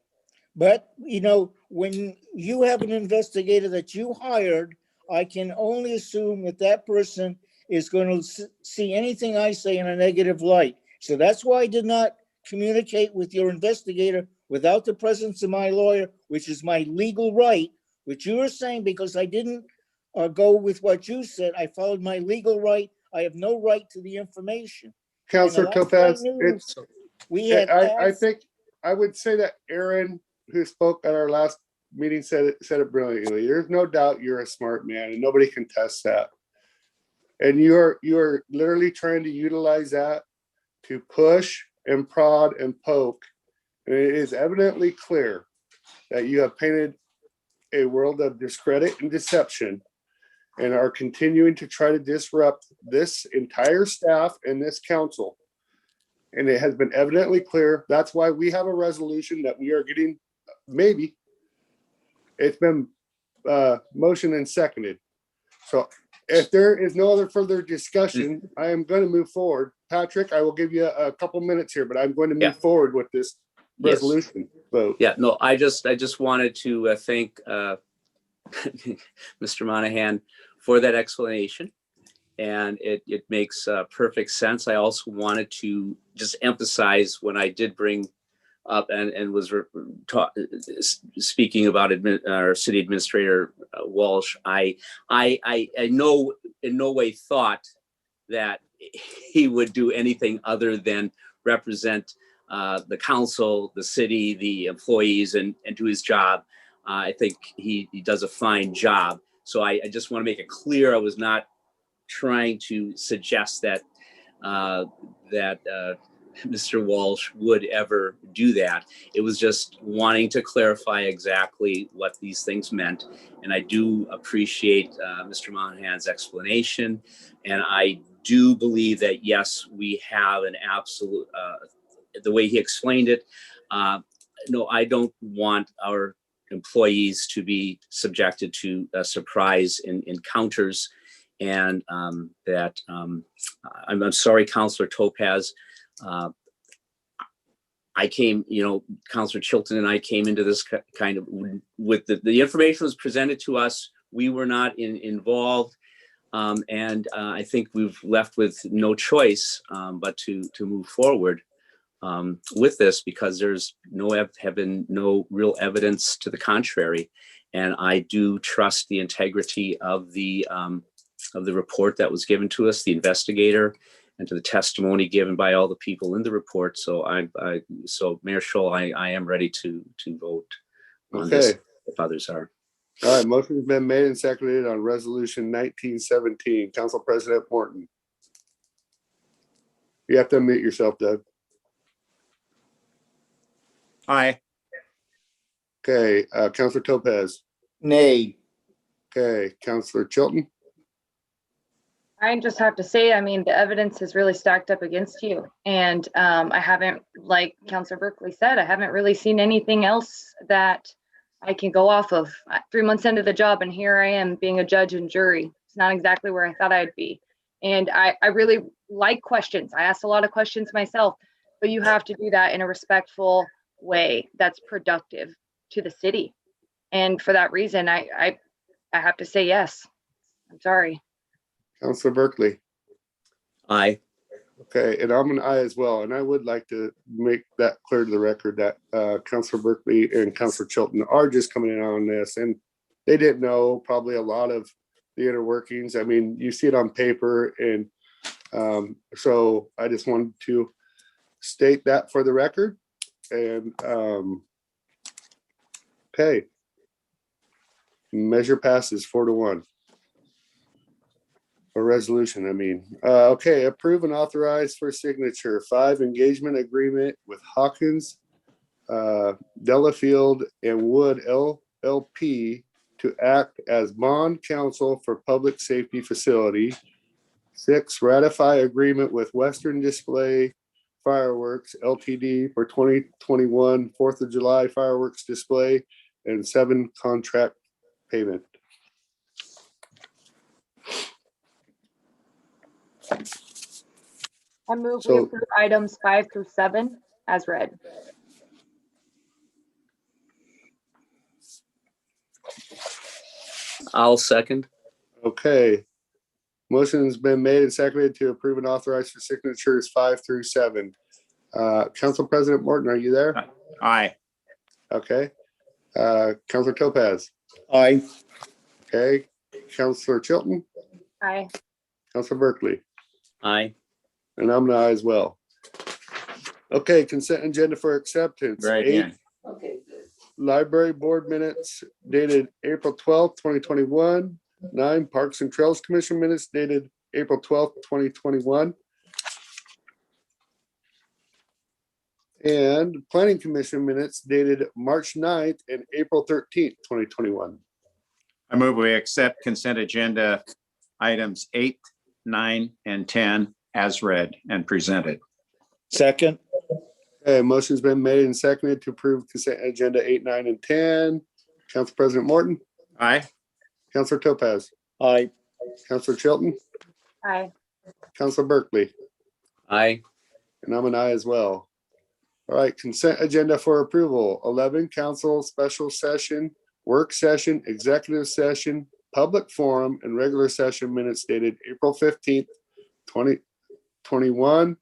But, you know, when you have an investigator that you hired, I can only assume that that person is going to see anything I say in a negative light. So that's why I did not communicate with your investigator without the presence of my lawyer, which is my legal right, which you were saying because I didn't go with what you said. I followed my legal right. I have no right to the information. Councilor Topaz, I asked- think I would say that Aaron, who spoke at our last meeting, said it brilliantly. There's no doubt you're a smart man, and nobody contests that. And you're literally trying to utilize that to push and prod and poke. And it is evidently clear that you have painted a world of discredit and deception, and are continuing to try to disrupt this entire staff and this council. And it has been evidently clear. That's why we have a resolution that we are getting, maybe. It's been motioned and seconded. So if there is no other further discussion, I am going to move forward. Patrick, I will give you a couple minutes here, but I'm going to move forward with this resolution vote. Yeah, no, I just wanted to thank Mr. Monahan for that explanation. And it makes perfect sense. I also wanted to just emphasize when I did bring up and was speaking about our city administrator Walsh, I know in no way thought that he would do anything other than represent the council, the city, the employees, and do his job. I think he does a fine job. So I just want to make it clear I was not trying to suggest that Mr. Walsh would ever do that. It was just wanting to clarify exactly what these things meant. And I do appreciate Mr. Monahan's explanation. And I do believe that, yes, we have an absolute, the way he explained it, no, I don't want our employees to be subjected to surprise encounters. And I'm sorry, Councilor Topaz. I came, Councilor Chilton and I came into this kind of with the information was presented to us. We were not involved. And I think we've left with no choice but to move forward with this, because there's have been no real evidence to the contrary. And I do trust the integrity of the report that was given to us, the investigator, and to the testimony given by all the people in the report. So so Mayor Scholl, I am ready to vote on this if others are. All right, motion has been made and seconded on resolution 1917. Council President Morton. You have to unmute yourself, Doug. Aye. Okay, Councilor Topaz. Nay. Okay, Councilor Chilton. I just have to say, I mean, the evidence is really stacked up against you. And I haven't, like Councilor Berkeley said, I haven't really seen anything else that I can go off of. 3 months into the job, and here I am being a judge and jury. It's not exactly where I thought I'd be. And I really like questions. I ask a lot of questions myself, but you have to do that in a respectful way that's productive to the city. And for that reason, I have to say yes. I'm sorry. Councilor Berkeley. Aye. Okay, and I'm an aye as well. And I would like to make that clear to the record that Councilor Berkeley and Councilor Chilton are just coming in on this, and they didn't know probably a lot of the inner workings. I mean, you see it on paper, and so I just wanted to state that for the record. And okay, measure passes 4-1. Or resolution, I mean. Okay, approve and authorize for signature 5 engagement agreement with Hawkins, Delafield and Wood LLP to act as bond counsel for public safety facility. 6, ratify agreement with Western Display Fireworks LTD for 2021 4th of July fireworks display. And 7, contract payment. I move we So- approve items 5 through 7 as read. I'll second. Okay. Motion's been made and seconded to approve and authorize for signatures 5 through 7. Council President Morton, are you there? Aye. Okay. Councilor Topaz. Aye. Okay. Councilor Chilton, Aye. Councilor Berkeley, Aye. and I'm an aye as well. Okay, consent agenda for acceptance. Right 8, in. Library Board minutes dated April 12th, 2021. 9, Parks and Trails Commission minutes dated April 12th, 2021. And Planning Commission minutes dated March 9th and April 13th, 2021. I move we accept consent agenda items 8, 9, and 10 as read and presented. Second. Okay, motion's been made and seconded to approve consent agenda 8, 9, and 10. Council President Morton, Aye. Councilor Topaz, Aye. Councilor Chilton, Aye. Councilor Berkeley, Aye. and I'm an aye as well. All right, consent agenda for approval. 11, council special session work session, executive session, public forum, and regular session minutes dated April 15th, 2021,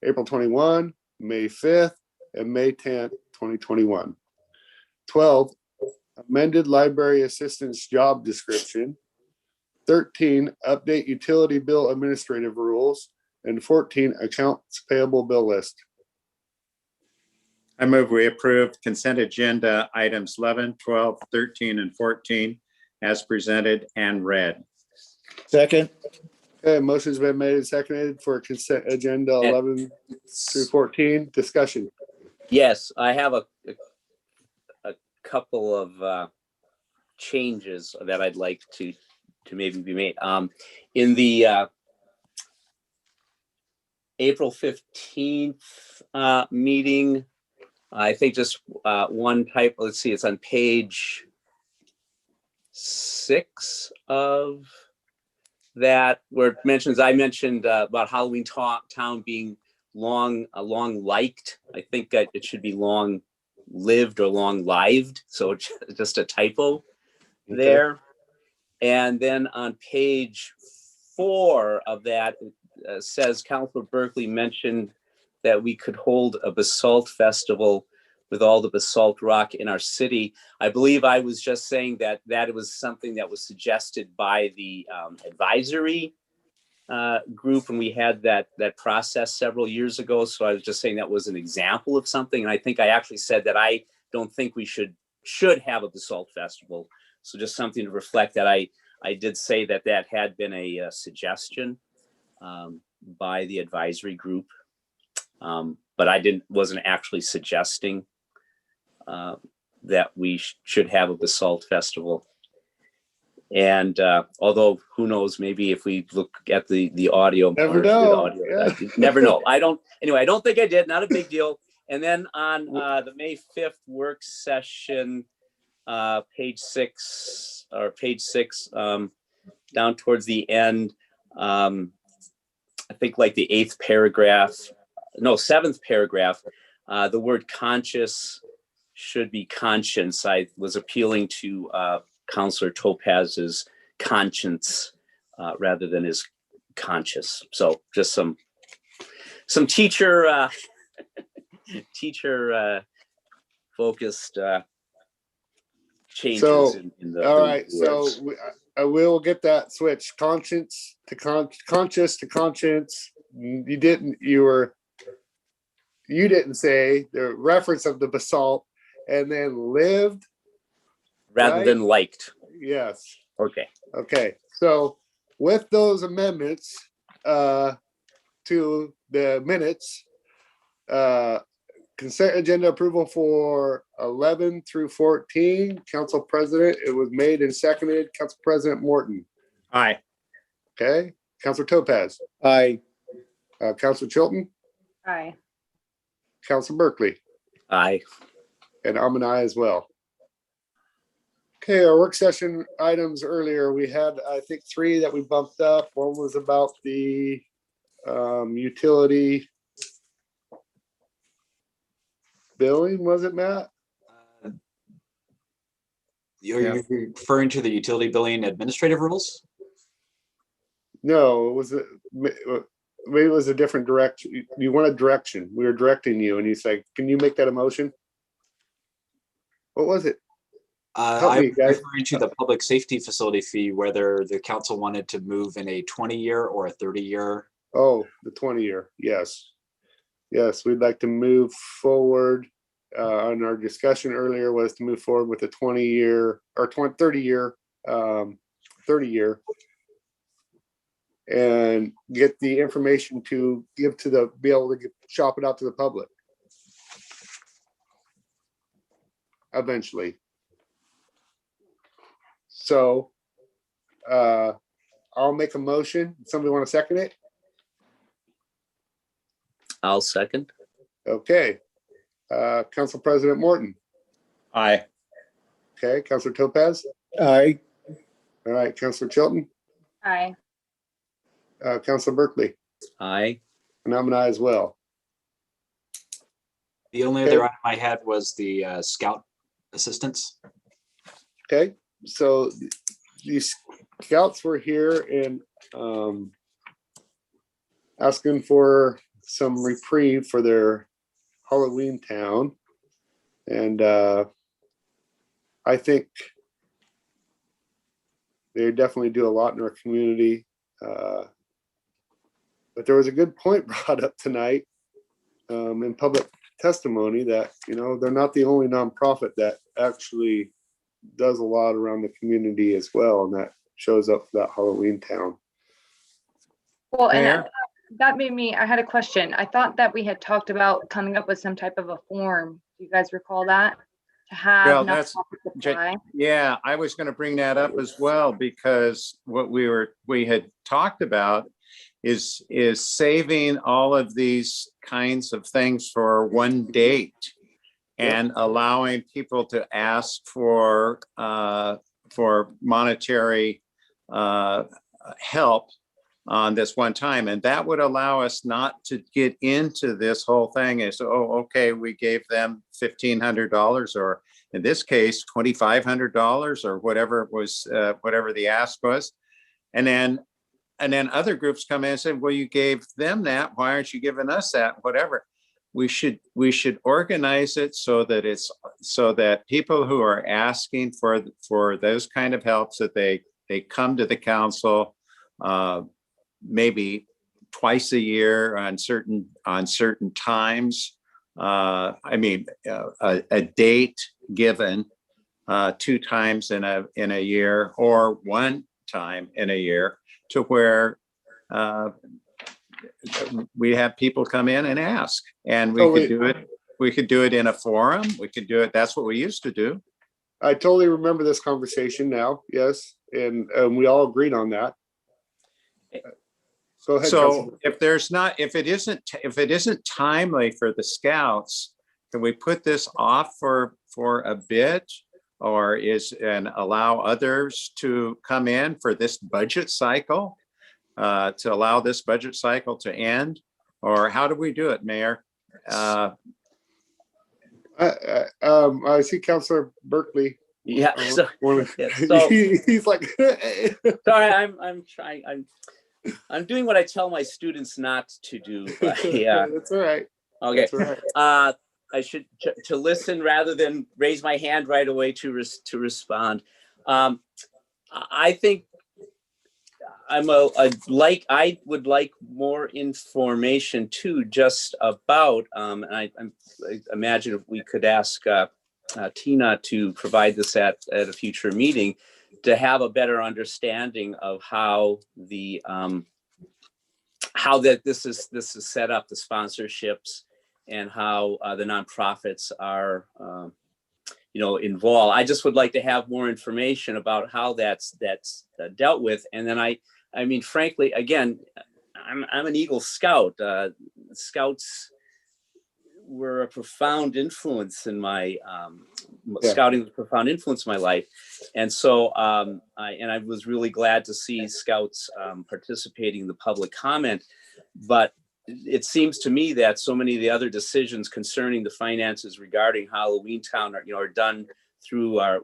April 21, May 5th, and May 10th, 2021. 12, amended library assistance job description. 13, update utility bill administrative rules. And 14, accounts payable bill list. I move we approve consent agenda items 11, 12, 13, and 14 as presented and read. Second, Okay, motion's been made and seconded for consent agenda 11 through 14. Discussion. Yes, I have a couple of changes that I'd like to maybe be made. In the April 15th meeting, I think just one type, let's see, it's on page 6 of that, where it mentions, I mentioned about Halloween Town being long liked. I think that it should be long lived or long lived. So it's just a typo there. And then on page 4 of that, it says Councilor Berkeley mentioned that we could hold a basalt festival with all the basalt rock in our city. I believe I was just saying that it was something that was suggested by the advisory group, and we had that process several years ago. So I was just saying that was an example of something. And I think I actually said that I don't think we should have a basalt festival. So just something to reflect that I did say that had been a suggestion by the advisory group, but I wasn't actually suggesting that we should have a basalt festival. And although who knows, maybe if we look at the audio, Never know. Yeah. Never know. I don't think I did. Not a big deal. And then on the May 5th work session, page 6, down towards the end, I think like the 7th paragraph, the word conscious should be conscience. I was appealing to Councilor Topaz's conscience rather than his conscious. So just some teacher focused changes. So, in the all right. words. So I will get that switch. Conscience to conscious to conscience. You didn't say the reference of the basalt, and then lived rather right? than liked. Yes. Okay. So with those amendments to the minutes, consent agenda approval for 11 through 14. Council President, it was made and seconded. Council President Morton. Aye. Okay. Councilor Topaz. aye. Councilor Chilton. Aye. Councilor Berkeley. Aye. And I'm an aye as well. Okay, our work session items earlier, we had, I think, 3 that we bumped up. One was about the utility billing, was it, Matt? You're referring to the utility billing administrative rules? No, maybe it was a different direction. You wanted direction. We were directing you and you said, can you make that a motion? What was it? Help me, I'm guys. referring to the public safety facility fee, whether the council wanted to move in a 20-year or a 30-year. Oh, the 20-year. Yes. Yes, we'd like to move forward. On our discussion earlier was to move forward with a 20-year or 30-year, 30-year, and get the information to give to be able to shop it out to the public eventually. So I'll make a motion. Somebody want to second it? I'll second. Okay. Council President Morton. Aye. Okay. Councilor Topaz. Aye. All right. Councilor Chilton. Aye. Councilor Berkeley. Aye. And I'm an aye as well. The only other item I had was the scout assistance. Okay, so these scouts were here and asking for some reprieve for their Halloween town. And I think they definitely do a lot in our community. But there was a good point brought up tonight in public testimony that, you know, they're not the only nonprofit that actually does a lot around the community as well, and that shows up for that Halloween town. Well, and Mayor? that made me, I had a question. I thought that we had talked about coming up with some type of a form. Do you guys recall that? To Well, have that's, nonprofits apply? yeah, I was going to bring that up as well, because what we had talked about is saving all of these kinds of things for one date and allowing people to ask for monetary help on this one time. And that would allow us not to get into this whole thing as, oh, okay, we gave them $1,500, or in this case, $2,500, or whatever it was, whatever the ask was. And then other groups come in and say, well, you gave them that, why aren't you giving us that? Whatever. We should organize it so that people who are asking for those kind of helps, that they come to the council maybe twice a year on certain times. I mean, a date given 2 times in a year, or 1 time in a year, to where we have people come in and ask, and we could do it. We could do it in a forum. We could do it. That's what we used to do. I totally remember this conversation now. Yes, and we all agreed on that. Go ahead. So if it isn't timely for the scouts, can we put this off for a bit, or and allow others to come in for this budget cycle, to allow this budget cycle to end? Or how do we do it, Mayor? I see Councilor Berkeley. Yeah. So, He's like, sorry, I'm doing what I tell my students not to do. Yeah. That's all right. Okay. That's all right. I should to listen rather than raise my hand right away to respond. I think I would like more information too, just about, and I imagine if we could ask Tina to provide this at a future meeting, to have a better understanding of how this is set up, the sponsorships, and how the nonprofits are involved. I just would like to have more information about how that's dealt with. And then I mean, frankly, again, I'm an Eagle Scout. Scouts were a profound influence in my scouting was a profound influence in my life. And so I was really glad to see Scouts participating in the public comment. But it seems to me that so many of the other decisions concerning the finances regarding Halloween Town are done through our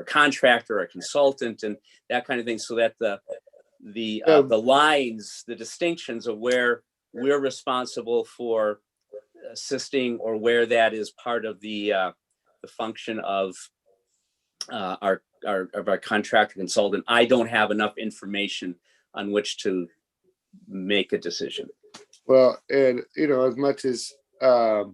contractor, our consultant, and that kind of thing, so that the lines, the distinctions of where we're responsible for assisting, or where that is part of the function of our contractor consultant. I don't have enough information on which to make a decision. Well, and as much as I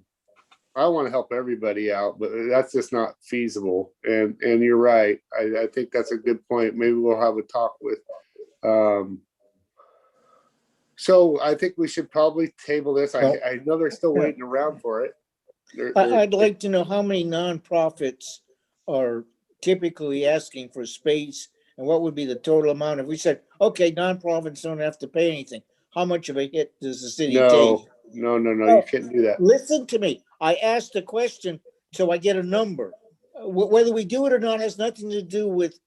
want to help everybody out, but that's just not feasible. And you're right. I think that's a good point. Maybe we'll have a talk with. So I think we should probably table this. I know they're still waiting around for it. I'd like to know how many nonprofits are typically asking for space, and what would be the total amount if we said, okay, nonprofits don't have to pay anything. How much of a hit does the city take? No, you can't do that. Listen to me. I asked a question so I get a number. Whether we do it or not has nothing to do with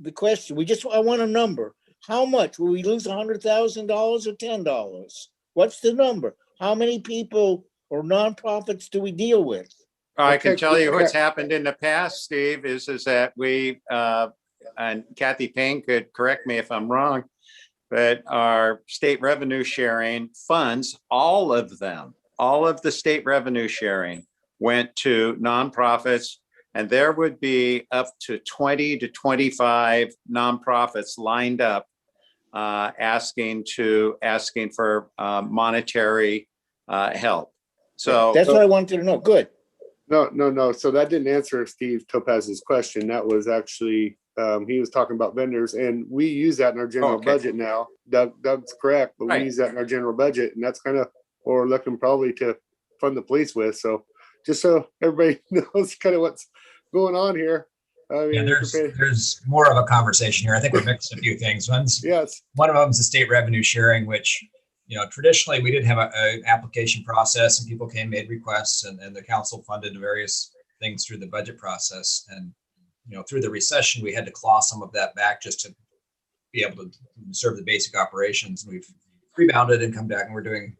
the question. I want a number. How much? Will we lose $100,000 or $10? What's the number? How many people or nonprofits do we deal with? I can Okay, tell you what's okay. happened in the past, Steve, is that we, and Kathy Payne could correct me if I'm wrong, but our state revenue sharing funds, all of them, all of the state revenue sharing went to nonprofits, and there would be up to 20 to 25 nonprofits lined up asking for monetary help. So That's what I wanted to know. Good. No. So that didn't answer Steve Topaz's question. That was actually, he was talking about vendors, and we use that in our general Okay. budget now. Doug's correct, but we Right. use that in our general budget, and that's kind of what we're looking probably to fund the police with. So just so everybody knows kind of what's going on here. I mean, Yeah, there's more of a conversation here. I think we're mixing a few things. Yes. One of them is the state revenue sharing, which, traditionally we didn't have an application process, and people made requests, and the council funded various things through the budget process. And, through the recession, we had to claw some of that back just to be able to serve the basic operations. And we've rebounded and come back, and we're doing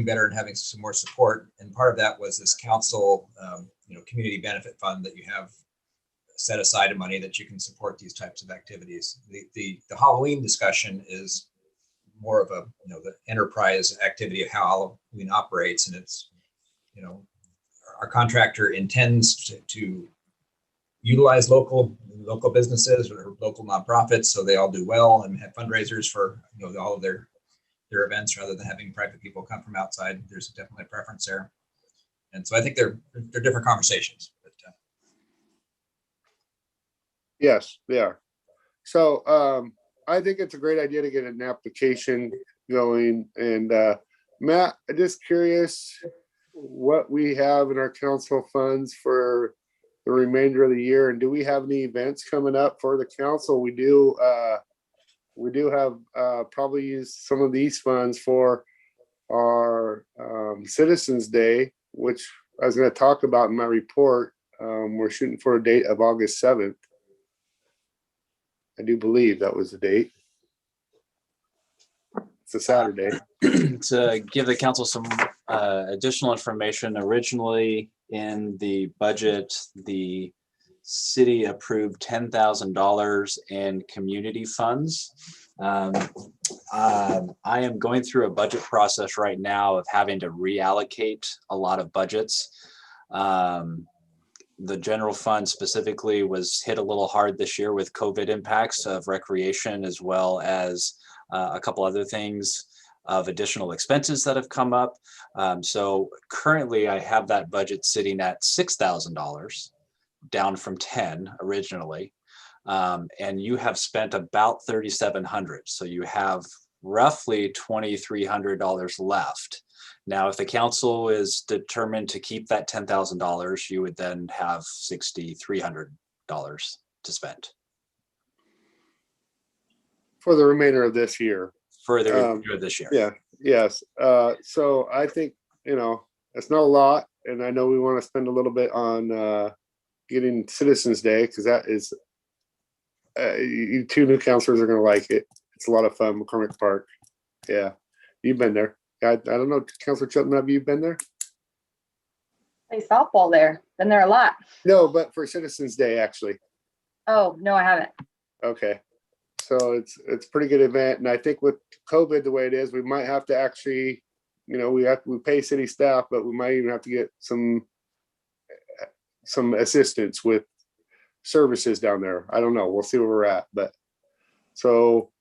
better and having some more support. And part of that was this council, community benefit fund that you have set aside of money that you can support these types of activities. The Halloween discussion is more of a, the enterprise activity of how Halloween operates. And it's, our contractor intends to utilize local businesses or local nonprofits, so they all do well and have fundraisers for, all of their events, rather than having private people come from outside. There's definitely a preference there. And so I think they're different conversations. But, Yes, they are. So I think it's a great idea to get an application going. And Matt, I'm just curious what we have in our council funds for the remainder of the year. And do we have any events coming up for the council? We do have probably use some of these funds for our Citizens Day, which I was going to talk about in my report. We're shooting for a date of August 7th. I do believe that was the date. It's a Saturday. To give the council some additional information, originally in the budget, the city approved $10,000 in community funds. I am going through a budget process right now of having to reallocate a lot of budgets. The general fund specifically was hit a little hard this year with COVID impacts of recreation, as well as a couple other things of additional expenses that have come up. So currently I have that budget sitting at $6,000, down from 10 originally. And you have spent about $3,700. So you have roughly $2,300 left. Now, if the council is determined to keep that $10,000, you would then have $6,300 to spend. For the remainder of this year. For the remainder of this year. Yeah, yes. So I think, it's not a lot. And I know we want to spend a little bit on getting Citizens Day, because that is, you two new counselors are going to like it. It's a lot of fun, McCormick Park. Yeah, you've been there. I don't know, Councilor Chilton, have you been there? Play softball there. Been there a lot. No, but for Citizens Day, actually. Oh, no, I haven't. Okay. So it's a pretty good event. And I think with COVID the way it is, we might have to actually, we pay city staff, but we might even have to get some assistance with services down there. I don't know. We'll see where we're at. But so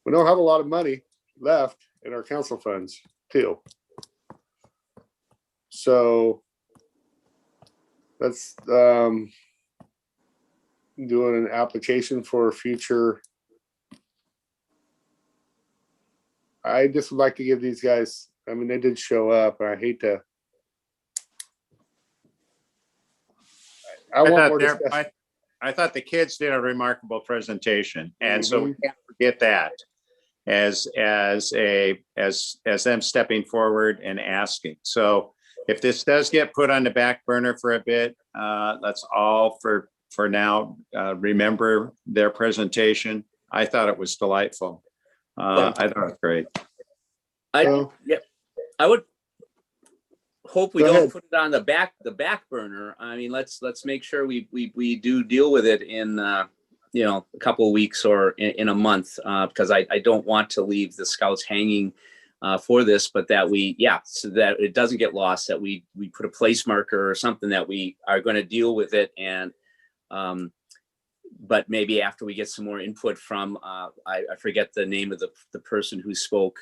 we don't have a lot of money left in our council funds too. So that's doing an application for future. I just would like to give these guys, I mean, they did show up, and I hate to. I want more discussion. I thought the kids did a remarkable presentation, and so we can't forget that as them stepping forward and asking. So if this does get put on the back burner for a bit, let's all for now remember their presentation. I thought it was delightful. I thought it was great. I would hope we Go don't ahead. put it on the back burner. I mean, let's make sure we do deal with it in you know, a couple of weeks or in a month, because I don't want to leave the scouts hanging for this, but that so that it doesn't get lost, that we put a place marker or something that we are going to deal with it. And but maybe after we get some more input from I forget the name of the person who spoke.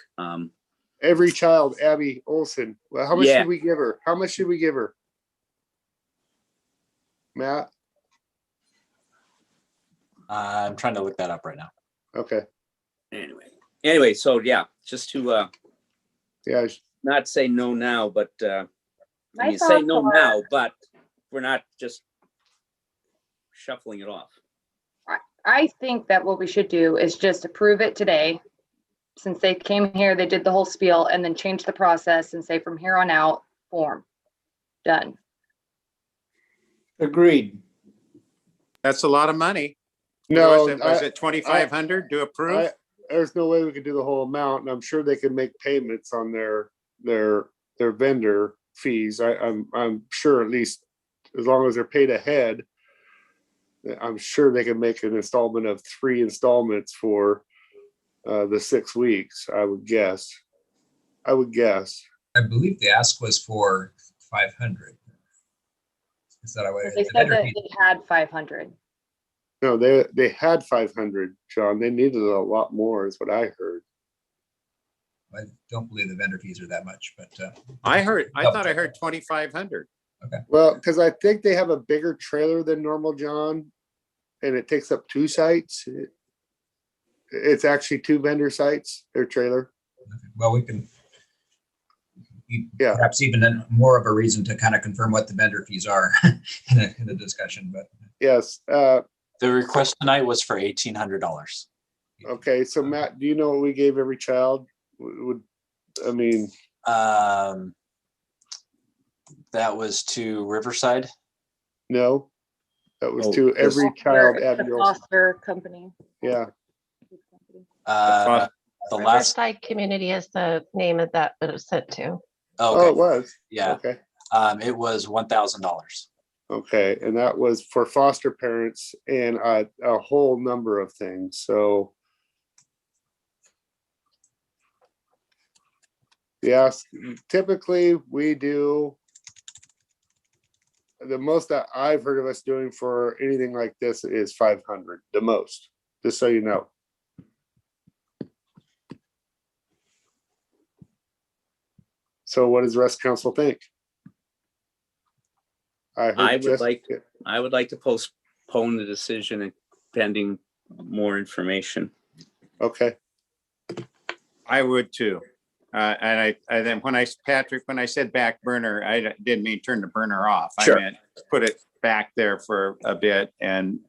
Every child, Abby Olson. Well, how much Yeah. should we give her? How much should we give her? Matt? I'm trying to look that up right now. Okay. Anyway, so yeah, just to Yeah. not say no now, but I My mean, say thoughts no are- now, but we're not just shuffling it off. I think that what we should do is just approve it today. Since they came here, they did the whole spiel, and then change the process and say from here on out, form. Done. Agreed. That's a lot of money. No, Was it 2,500 to approve? There's no way we could do the whole amount, and I'm sure they can make payments on their vendor fees. I'm sure, at least as long as they're paid ahead, I'm sure they can make an installment of 3 installments for the 6 weeks. I would guess. I believe the ask was for 500. Is that what? They said that they had 500. No, they had 500, John. They needed a lot more, is what I heard. I don't believe the vendor fees are that much, but I thought I heard 2,500. Okay. Well, because I think they have a bigger trailer than normal, John, and it takes up 2 sites. It's actually 2 vendor sites, their trailer. well, we can. Perhaps even then more of a reason to kind of confirm what the vendor fees are in a discussion, but. Yes. The request tonight was for $1,800. Okay, so Matt, do you know what we gave every child? I mean, that was to Riverside. no, that was Oh, to every child at The your, foster company. yeah. The last, Riverside Community is the name of that it was sent to. Oh, it was? Yeah. Okay. It was $1,000. Okay, and that was for foster parents and a whole number of things, so. Yes, typically we do. The most that I've heard of us doing for anything like this is 500, the most, just so you know. So what does the rest of council think? I would like to postpone the decision pending more information. Okay. I would too. And I then when I said back burner, I didn't mean turn the burner off. Sure. I meant put it back there for a bit and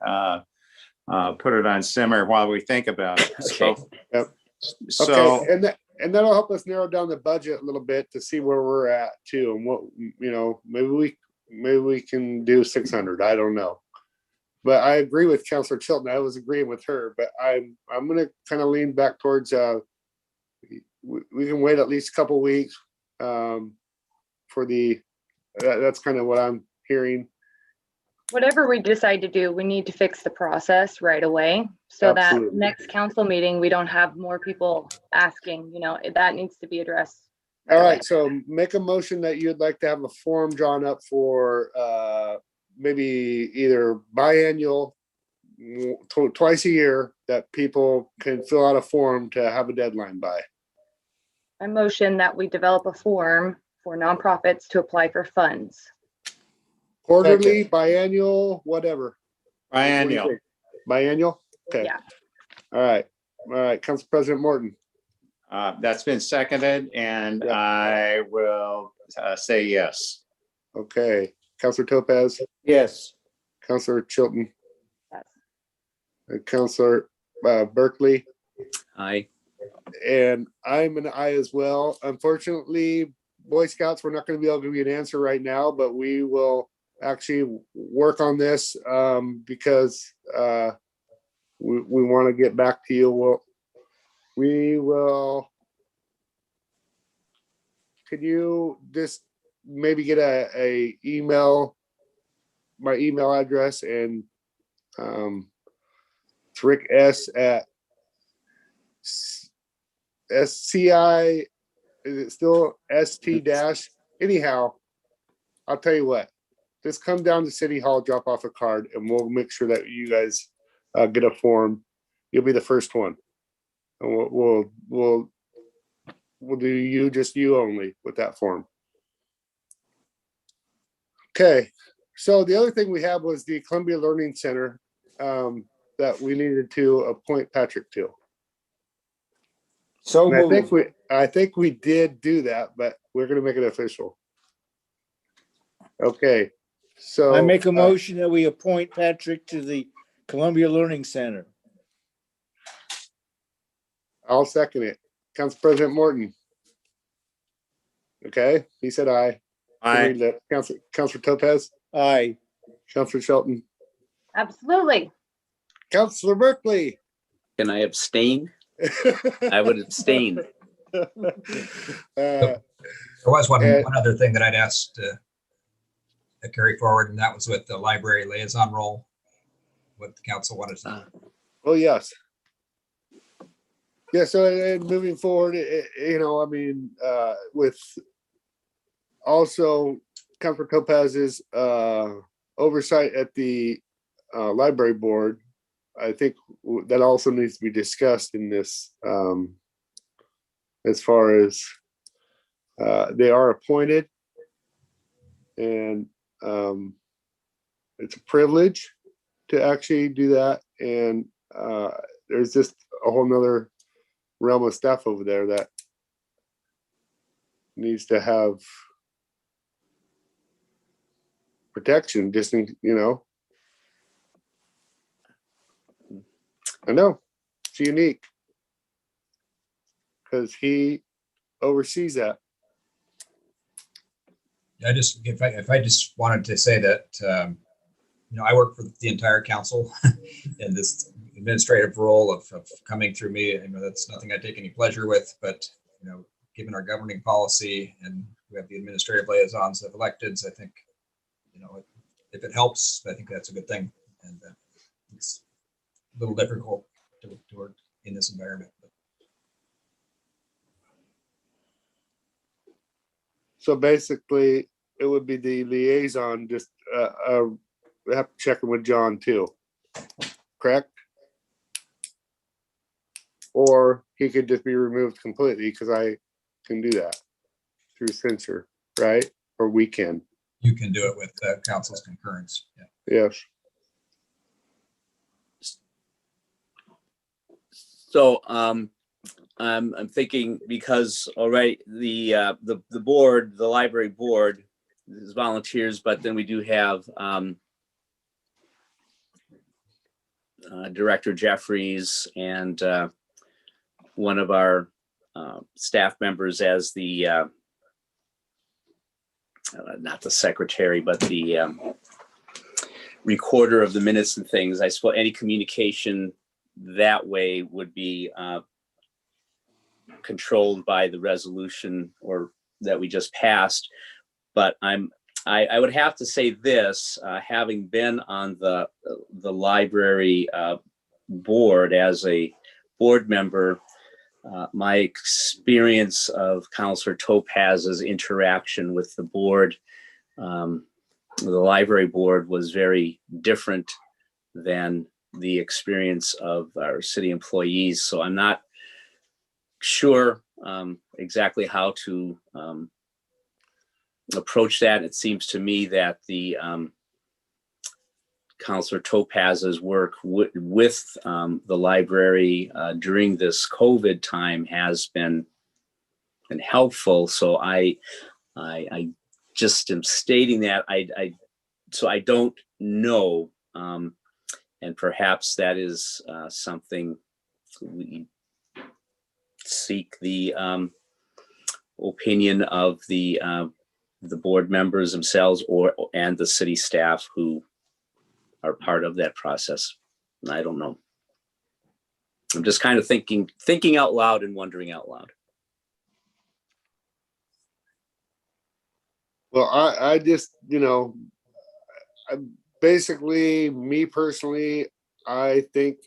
put it on simmer while we think about it. Okay. Yep. So, Okay, and that'll help us narrow down the budget a little bit to see where we're at too, and what, you know, maybe we can do 600. I don't know. But I agree with Councilor Chilton. I was agreeing with her, but I'm gonna kind of lean back towards we can wait at least a couple weeks for that's kind of what I'm hearing. Whatever we decide to do, we need to fix the process right away. So Absolutely. that next council meeting, we don't have more people asking, you know, that needs to be addressed. All right, so make a motion that you'd like to have a form drawn up for maybe either biannual, twice a year, that people can fill out a form to have a deadline by. I motion that we develop a form for nonprofits to apply for funds. Quarterly, biannual, whatever. biennial. What do you think? Biannual? Okay. Yeah. All right, Council President Morton. That's been seconded and I will say yes. Okay, Councilor Topaz, Yes. Councilor Chilton, Yes. and Councilor Berkeley, Aye. and I'm an aye as well. Unfortunately, Boy Scouts, we're not going to be able to give you an answer right now, but we will actually work on this because we want to get back to you. We will. Could you just maybe get a email, my email address, and it's Rick S at SCI, is it still ST dash? Anyhow, I'll tell you what, just come down to City Hall, drop off a card, and we'll make sure that you guys get a form. You'll be the first one. And we'll do you, just you only with that form. Okay, so the other thing we had was the Columbia Learning Center that we needed to appoint Patrick to. So And moved. I think we did do that, but we're gonna make it official. Okay, so I make a motion that we appoint Patrick to the Columbia Learning Center. I'll second it. Council President Morton. Okay, he said aye. Aye. Councilor Topaz, Aye. Councilor Shelton, Absolutely. Councilor Berkeley. Can I abstain? I would abstain. There was one other thing that I'd asked to carry forward, and that was with the library liaison role, what the council wanted to. Oh, yes. Yeah, so moving forward, you know, I mean, with also Councilor Topaz's oversight at the library board, I think that also needs to be discussed in this, as far as they are appointed, and it's a privilege to actually do that, and there's just a whole nother realm of staff over there that needs to have protection, just in, you know. I know it's unique because he oversees that. I just, if I just wanted to say that, you know, I work for the entire council in this administrative role of coming through me. You know, that's nothing I take any pleasure with, but, you know, given our governing policy and we have the administrative liaisons of electeds, I think, you know, if it helps, I think that's a good thing. And it's a little difficult to work in this environment. So basically, it would be the liaison. Just we have to check in with John too, correct? Or he could just be removed completely because I can do that through censure, right? Or we can. You can do it with council's concurrence. Yeah. Yes. So I'm thinking, because already the board, the library board is volunteers, but then we do have Director Jeffries and one of our staff members as the not the secretary, but the recorder of the minutes and things. I suppose any communication that way would be controlled by the resolution or that we just passed. But I would have to say this, having been on the library board as a board member, my experience of Councilor Topaz's interaction with the board, the library board, was very different than the experience of our city employees. So I'm not sure exactly how to approach that. It seems to me that the Councilor Topaz's work with the library during this COVID time has been helpful. So I just am stating that so I don't know, and perhaps that is something we seek the opinion of the board members themselves and the city staff who are part of that process. I don't know. I'm just kind of thinking out loud and wondering out loud. Well, I just, basically, me personally, I think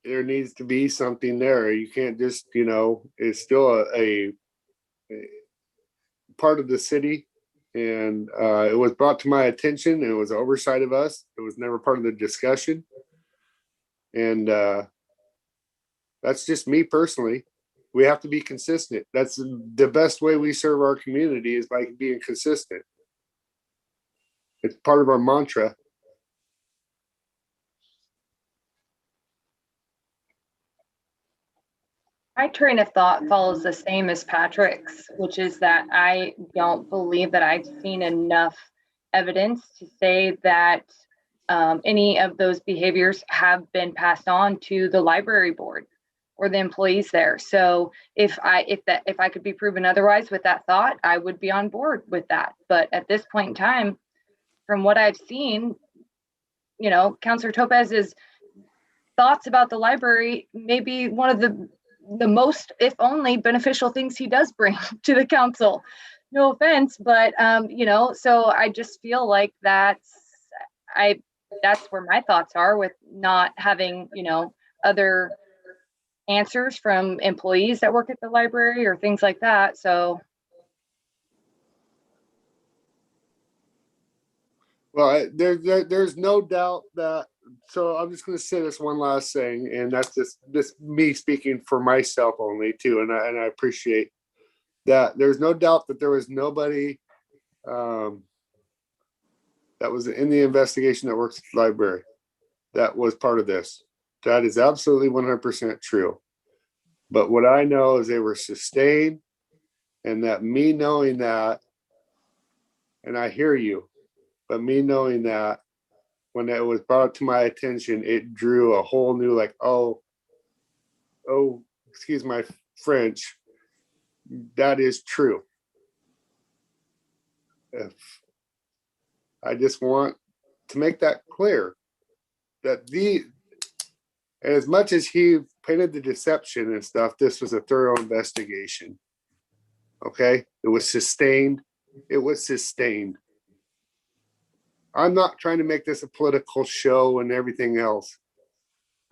there needs to be something there. You can't just, it's still a part of the city. And it was brought to my attention. It was oversight of us. It was never part of the discussion. And that's just me personally. We have to be consistent. That's the best way we serve our community is by being consistent. It's part of our mantra. My train of thought follows the same as Patrick's, which is that I don't believe that I've seen enough evidence to say that any of those behaviors have been passed on to the library board or the employees there. So if I could be proven otherwise with that thought, I would be on board with that. But at this point in time, from what I've seen, Councilor Topaz's thoughts about the library may be one of the most, if only, beneficial things he does bring to the council. No offense, but so I just feel like that's where my thoughts are with not having, other answers from employees that work at the library or things like that. So. Well, there's no doubt that, so I'm just going to say this one last thing, and that's just me speaking for myself only too. And I appreciate that. There's no doubt that there was nobody that was in the investigation that works at the library that was part of this. That is absolutely 100% true. But what I know is they were sustained, and that me knowing that, and I hear you, but me knowing that when it was brought to my attention, it drew a whole new excuse my French. That is true. I just want to make that clear that as much as he painted the deception and stuff, this was a thorough investigation. Okay. It was sustained. It was sustained. I'm not trying to make this a political show and everything else.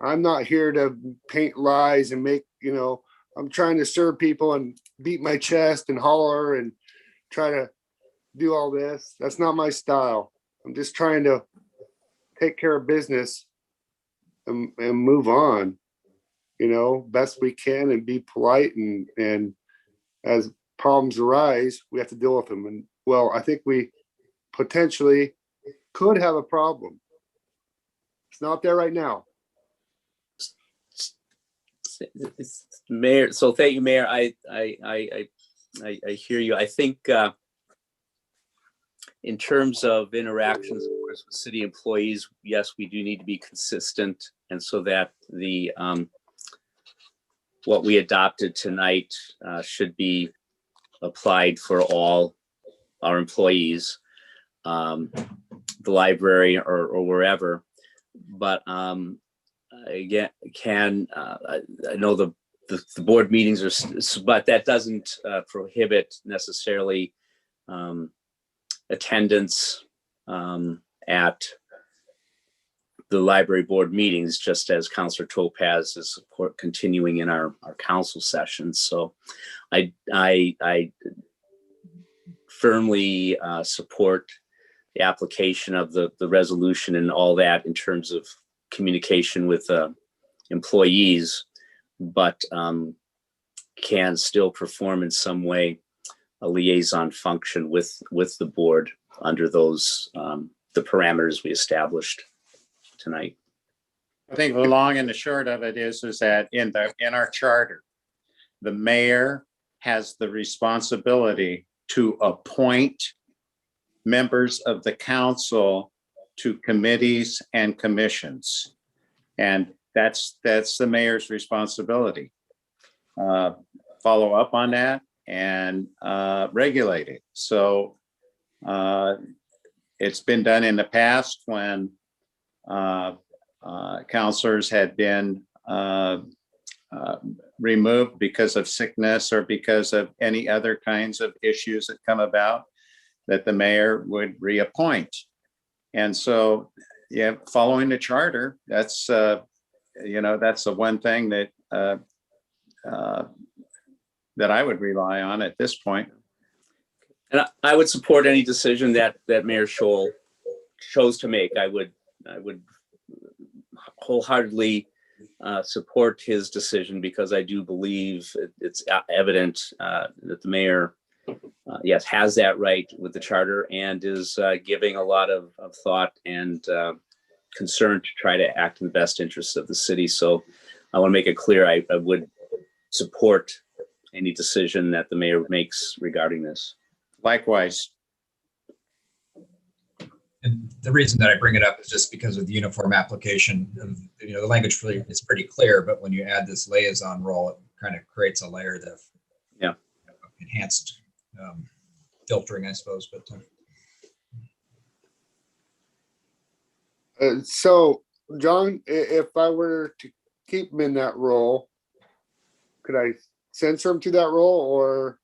I'm not here to paint lies and make, I'm trying to serve people and beat my chest and holler and try to do all this. That's not my style. I'm just trying to take care of business and move on, best we can, and be polite. And as problems arise, we have to deal with them. And well, I think we potentially could have a problem. It's not there right now. Mayor, so thank you, Mayor. I hear you. I think in terms of interactions, of course, with city employees, yes, we do need to be consistent, and so that the what we adopted tonight should be applied for all our employees, the library or wherever. But again, I know the board meetings are, but that doesn't prohibit necessarily attendance at the library board meetings, just as Councilor Topaz is continuing in our council sessions. So I firmly support the application of the resolution and all that in terms of communication with employees, but can still perform in some way a liaison function with the board under those the parameters we established tonight. I think the long and the short of it is that in our charter, the mayor has the responsibility to appoint members of the council to committees and commissions. And that's the mayor's responsibility. Follow up on that and regulate it. So it's been done in the past when counselors had been removed because of sickness or because of any other kinds of issues that come about. that the mayor would reappoint. And so, yeah, following the charter, that's, that's the one thing that that I would rely on at this point. And I would support any decision that Mayor Scholl chose to make. I would wholeheartedly support his decision, because I do believe it's evident that the mayor, yes, has that right with the charter and is giving a lot of thought and concern to try to act in the best interests of the city. So I want to make it clear, I would support any decision that the mayor makes regarding this. Likewise. And the reason that I bring it up is just because of the uniform application of, the language really is pretty clear, but when you add this liaison role, it kind of creates a layer of enhanced filtering, I suppose. But so, John, if I were to keep him in that role, could I censor him to that role, or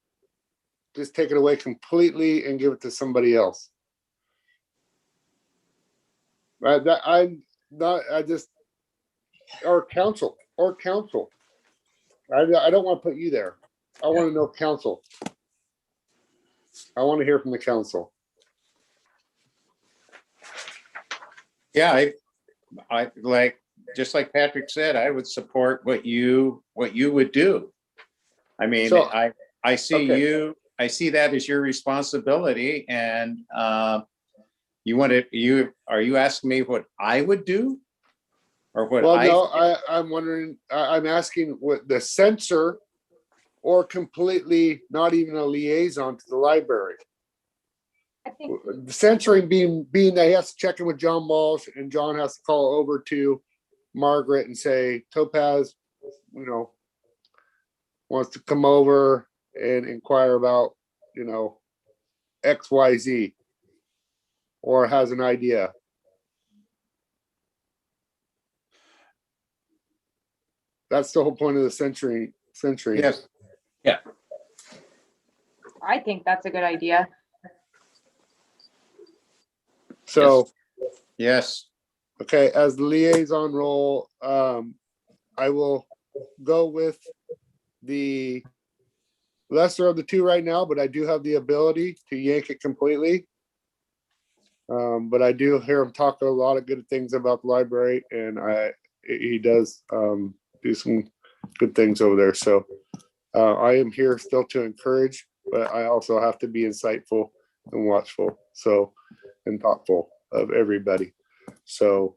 just take it away completely and give it to somebody else? I'm not. Or council. I don't want to put you there. I want to know council. I want to hear from the council. Yeah, I like, just like Patrick said, I would support what you would do. I mean, So- I see okay. I see that as your responsibility, and are you asking me what I would do? Or what Well, no, I'm wondering, I'm asking what the censor, or completely not even a liaison to the library. I think The censoring being that he has to check in with John Walsh, and John has to call over to Margaret and say, Topaz, wants to come over and inquire about, XYZ, or has an idea. That's the whole point of the censoring. Yes. Yeah. I think that's a good idea. So, Yes. okay, as the liaison role, I will go with the lesser of the two right now, but I do have the ability to yank it completely. But I do hear him talk a lot of good things about the library, and he does do some good things over there. So I am here still to encourage, but I also have to be insightful and watchful, and thoughtful of everybody. So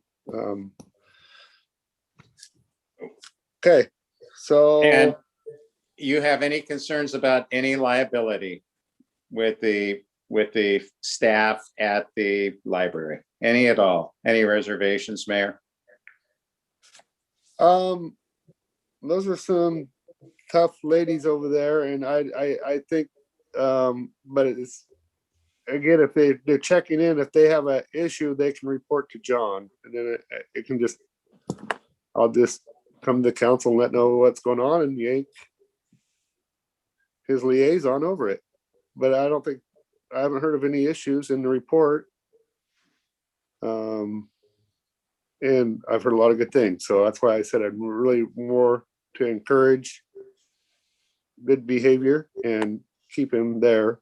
okay, so And you have any concerns about any liability with the staff at the library? Any at all? Any reservations, Mayor? those are some tough ladies over there, and I think, but it's, again, if they're checking in, if they have an issue, they can report to John, and then it can I'll just come to council and let know what's going on and yank his liaison over it. But I haven't heard of any issues in the report. And I've heard a lot of good things. So that's why I said I'm really more to encourage good behavior and keep him there.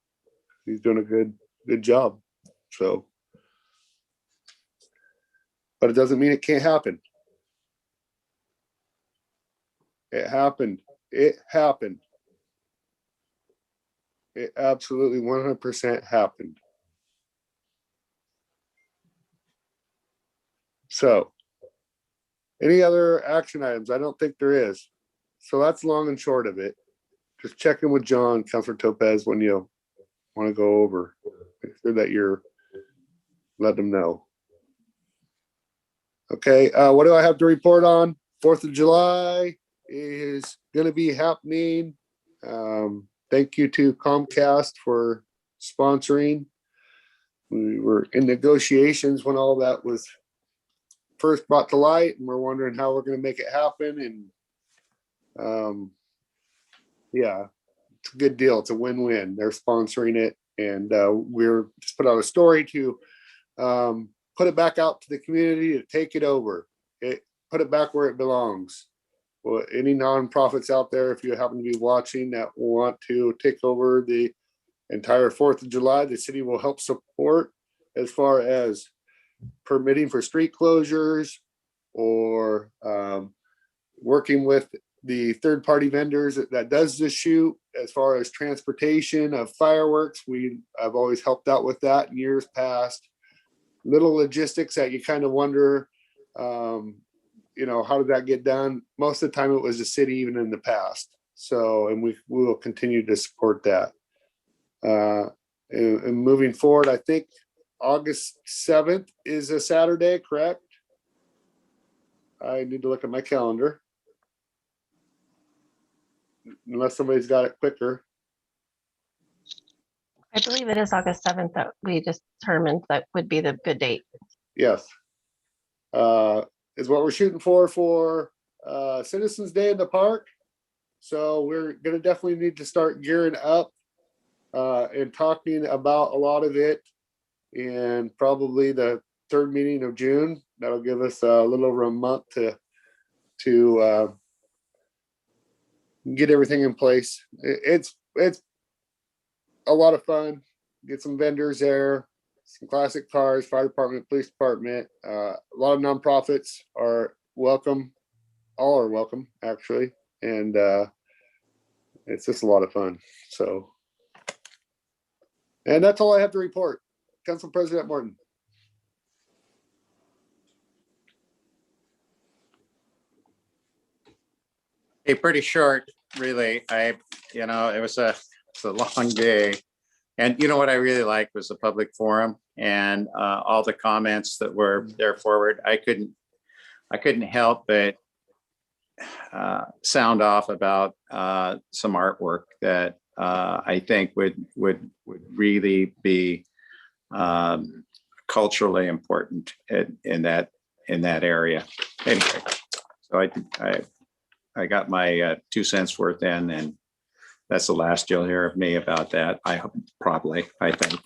He's doing a good job. So, but it doesn't mean it can't happen. It happened. It absolutely 100% happened. So, any other action items? I don't think there is. So that's long and short of it. Just check in with John, Councilor Topaz, when you want to go over. Make sure that you're letting them know. Okay, what do I have to report on? 4th of July is going to be happening. Thank you to Comcast for sponsoring. We were in negotiations when all that was first brought to light, and we're wondering how we're going to make it happen. And yeah, it's a good deal. It's a win-win. They're sponsoring it, And we're just put out a story to put it back out to the community to take it over. Put it back where it belongs. Well, any nonprofits out there, if you happen to be watching that want to take over the entire 4th of July, the city will help support as far as permitting for street closures or working with the third-party vendors that does the shoot. As far as transportation of fireworks, I've always helped out with that in years past. Little logistics that you kind of wonder, how did that get done? Most of the time it was the city, even in the past. So, and we will continue to support that. And moving forward, I think August 7th is a Saturday, correct? I need to look at my calendar. Unless somebody's got it quicker. I believe it is August 7th that we just determined that would be the good date. Yes. Is what we're shooting for Citizens Day in the park. So we're going to definitely need to start gearing up and talking about a lot of it in probably the 3rd meeting of June. That'll give us a little over a month to get everything in place. It's a lot of fun. Get some vendors there, some classic cars, fire department, police department. A lot of nonprofits are welcome. All are welcome, actually. And it's just a lot of fun. So, and that's all I have to report. Council President Morton. Hey, pretty short, really. It was a long day. And you know what I really liked was the public forum and all the comments that were there forward. I couldn't help but sound off about some artwork that I think would really be culturally important in that area. Anyway, so I got my 2 cents worth in, and that's the last you'll hear of me about that. I hope, I think.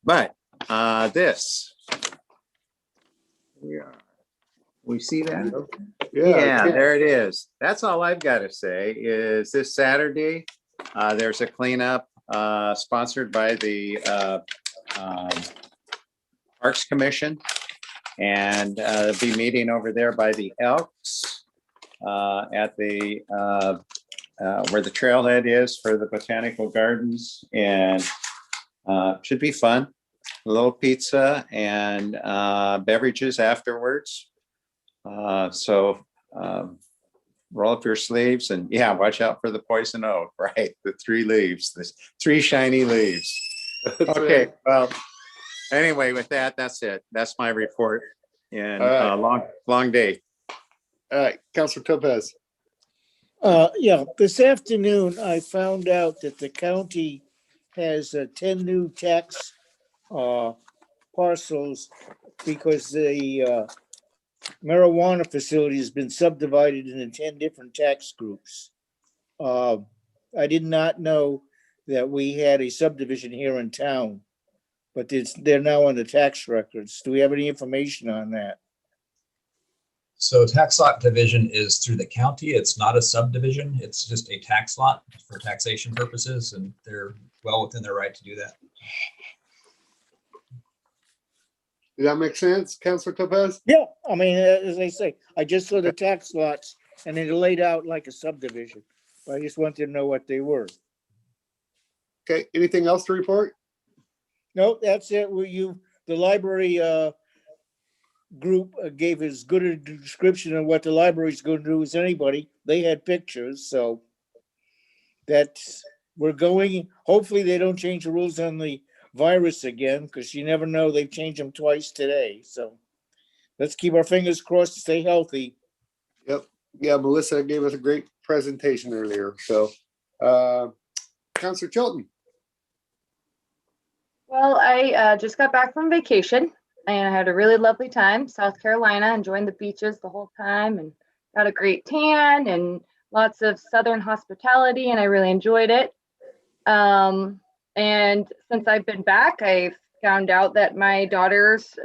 But this, we see that? Yeah, there it is. That's all I've got to say is this Saturday, there's a cleanup sponsored by the Parks Commission, and they'll be meeting over there by the Elks at the where the trailhead is for the botanical gardens, and should be fun. A little pizza and beverages afterwards. So roll up your sleeves and watch out for the poison oak, right? The 3 leaves, the 3 shiny leaves. Okay, well, anyway, with that, that's it. That's my report. And long day. All right, Councilor Topaz. This afternoon, I found out that the county has 10 new tax parcels because the marijuana facility has been subdivided into 10 different tax groups. I did not know that we had a subdivision here in town, but they're now on the tax records. Do we have any information on that? So tax lot division is through the county. It's not a subdivision. It's just a tax lot for taxation purposes, and they're well within their right to do that. Does that make sense, Councilor Topaz? Yeah, I mean, as I say, I just saw the tax lots and they're laid out like a subdivision. But I just wanted to know what they were. Okay, anything else to report? No, that's it. The library group gave as good a description of what the library's going to do as anybody. They had pictures, so we're going. Hopefully, they don't change the rules on the virus again, because you never know. They've changed them twice today, so let's keep our fingers crossed to stay healthy. Yep. Yeah, Melissa gave us a great presentation earlier. So, Councilor Chilton. Well, I just got back from vacation and I had a really lovely time. South Carolina, enjoying the beaches the whole time, and got a great tan and lots of Southern hospitality, and I really enjoyed it. And since I've been back, I found out that my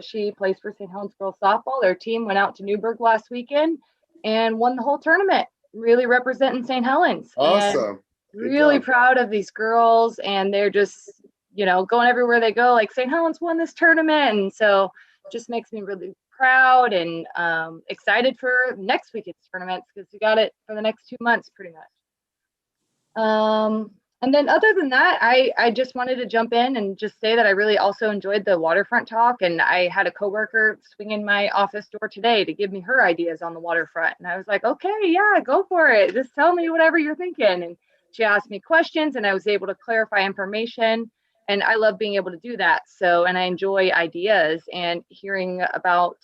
she plays for St. Helens Girls Softball. Their team went out to Newburgh last weekend and won the whole tournament, really representing St. Helens. Awesome. And really job. proud of these girls, and they're just, going everywhere they go, like St. Helens won this tournament. And so just makes me really proud and excited for next week's tournaments, because we got it for the next 2 months pretty much. And then other than that, I just wanted to jump in and just say that I really also enjoyed the waterfront talk. And I had a coworker swing in my office door today to give me her ideas on the waterfront. And I was like, okay, yeah, go for it. Just tell me whatever you're thinking. And she asked me questions and I was able to clarify information. And I love being able to do that. So, and I enjoy ideas and hearing about,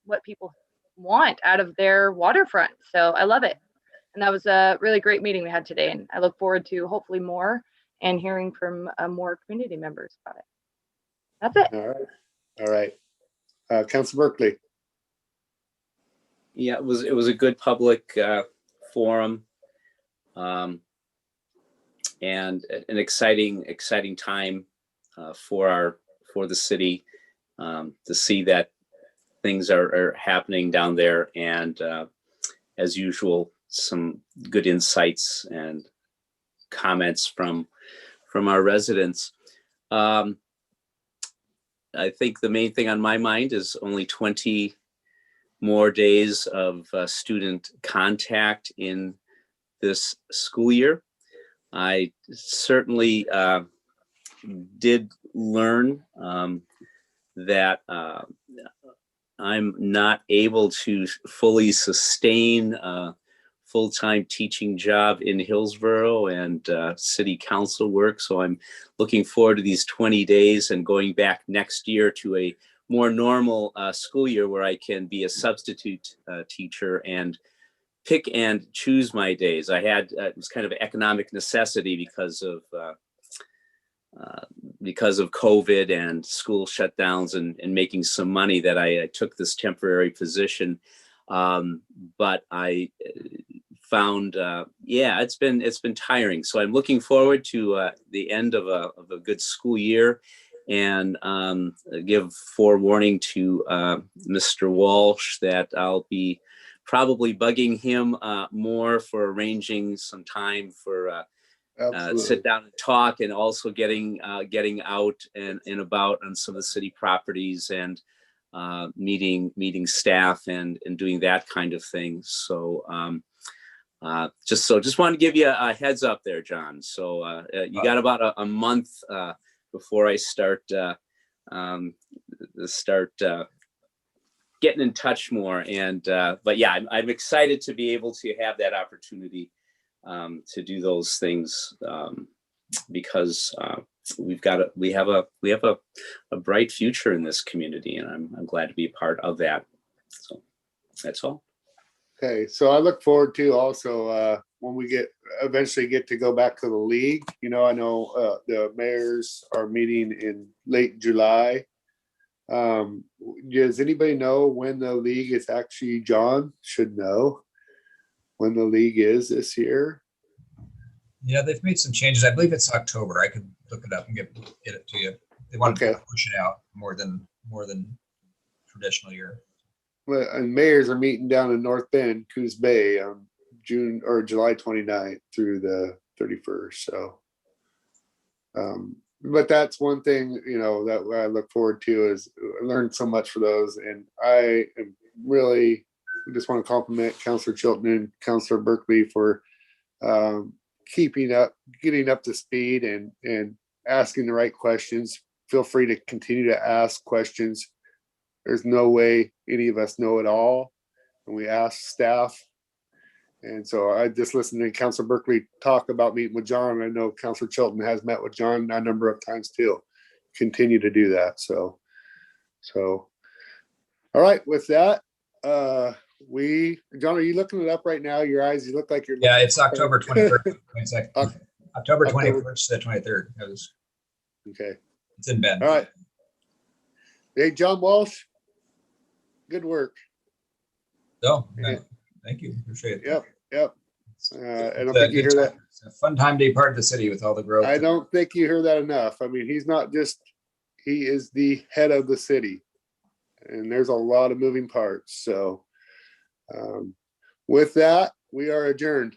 what people want out of their waterfront. So I love it. And that was a really great meeting we had today. And I look forward to hopefully more and hearing from more community members about it. That's it. All right. Council Berkeley. Yeah, it was a good public forum, and an exciting time for the city, to see that things are happening down there, and as usual, some good insights and comments from our residents. I think the main thing on my mind is only 20 more days of student contact in this school year. I certainly did learn that I'm not able to fully sustain full-time teaching job in Hillsborough and city council work. So I'm looking forward to these 20 days and going back next year to a more normal school year where I can be a substitute teacher and pick and choose my days. I had, it was kind of economic necessity because of COVID and school shutdowns and making some money that I took this temporary position. But I found, it's been tiring. So I'm looking forward to the end of a good school year, and give forewarning to Mr. Walsh that I'll be probably bugging him more for arranging some time for sit down and talk, and also getting out and about on some of the city properties and meeting staff and doing that kind of thing. So just want to give you a heads up there, John. So you got about a month before I start getting in touch more. And but yeah, I'm excited to be able to have that opportunity to do those things, because we have a bright future in this community, and I'm glad to be a part of that. So that's all. Okay, so I look forward to also when we eventually get to go back to the league. I know the mayors are meeting in late July. Does anybody know when the league is actually? John should know when the league is this year. Yeah, they've made some changes. I believe it's October. I could look it up and get it to you. They want to push it out more than traditional year. Well, and mayors are meeting down in North Bend, Coos Bay, on June or July 29th through the 31st. So, but that's one thing, that I look forward to, is I learned so much for those. And I am really just want to compliment Councilor Chilton and Councilor Berkeley for getting up to speed and asking the right questions. Feel free to continue to ask questions. There's no way any of us know it all, and we ask staff. And so I just listened to Councilor Berkeley talk about meeting with John. I know Councilor Chilton has met with John a number of times too. Continue to do that. So all right, with that, John, are you looking it up right now? Your eyes, you look like you're. Yeah, it's October 23rd, 22nd. October 21st to the 23rd. Okay. It's in Bend. All right. Hey, John Walsh, good work. Oh, thank you. Appreciate it. Yep. I don't think you hear that. It's a fun time to be part of the city with all the growth. I don't think you hear that enough. I mean, he's not just, he is the head of the city. And there's a lot of moving parts. So with that, we are adjourned.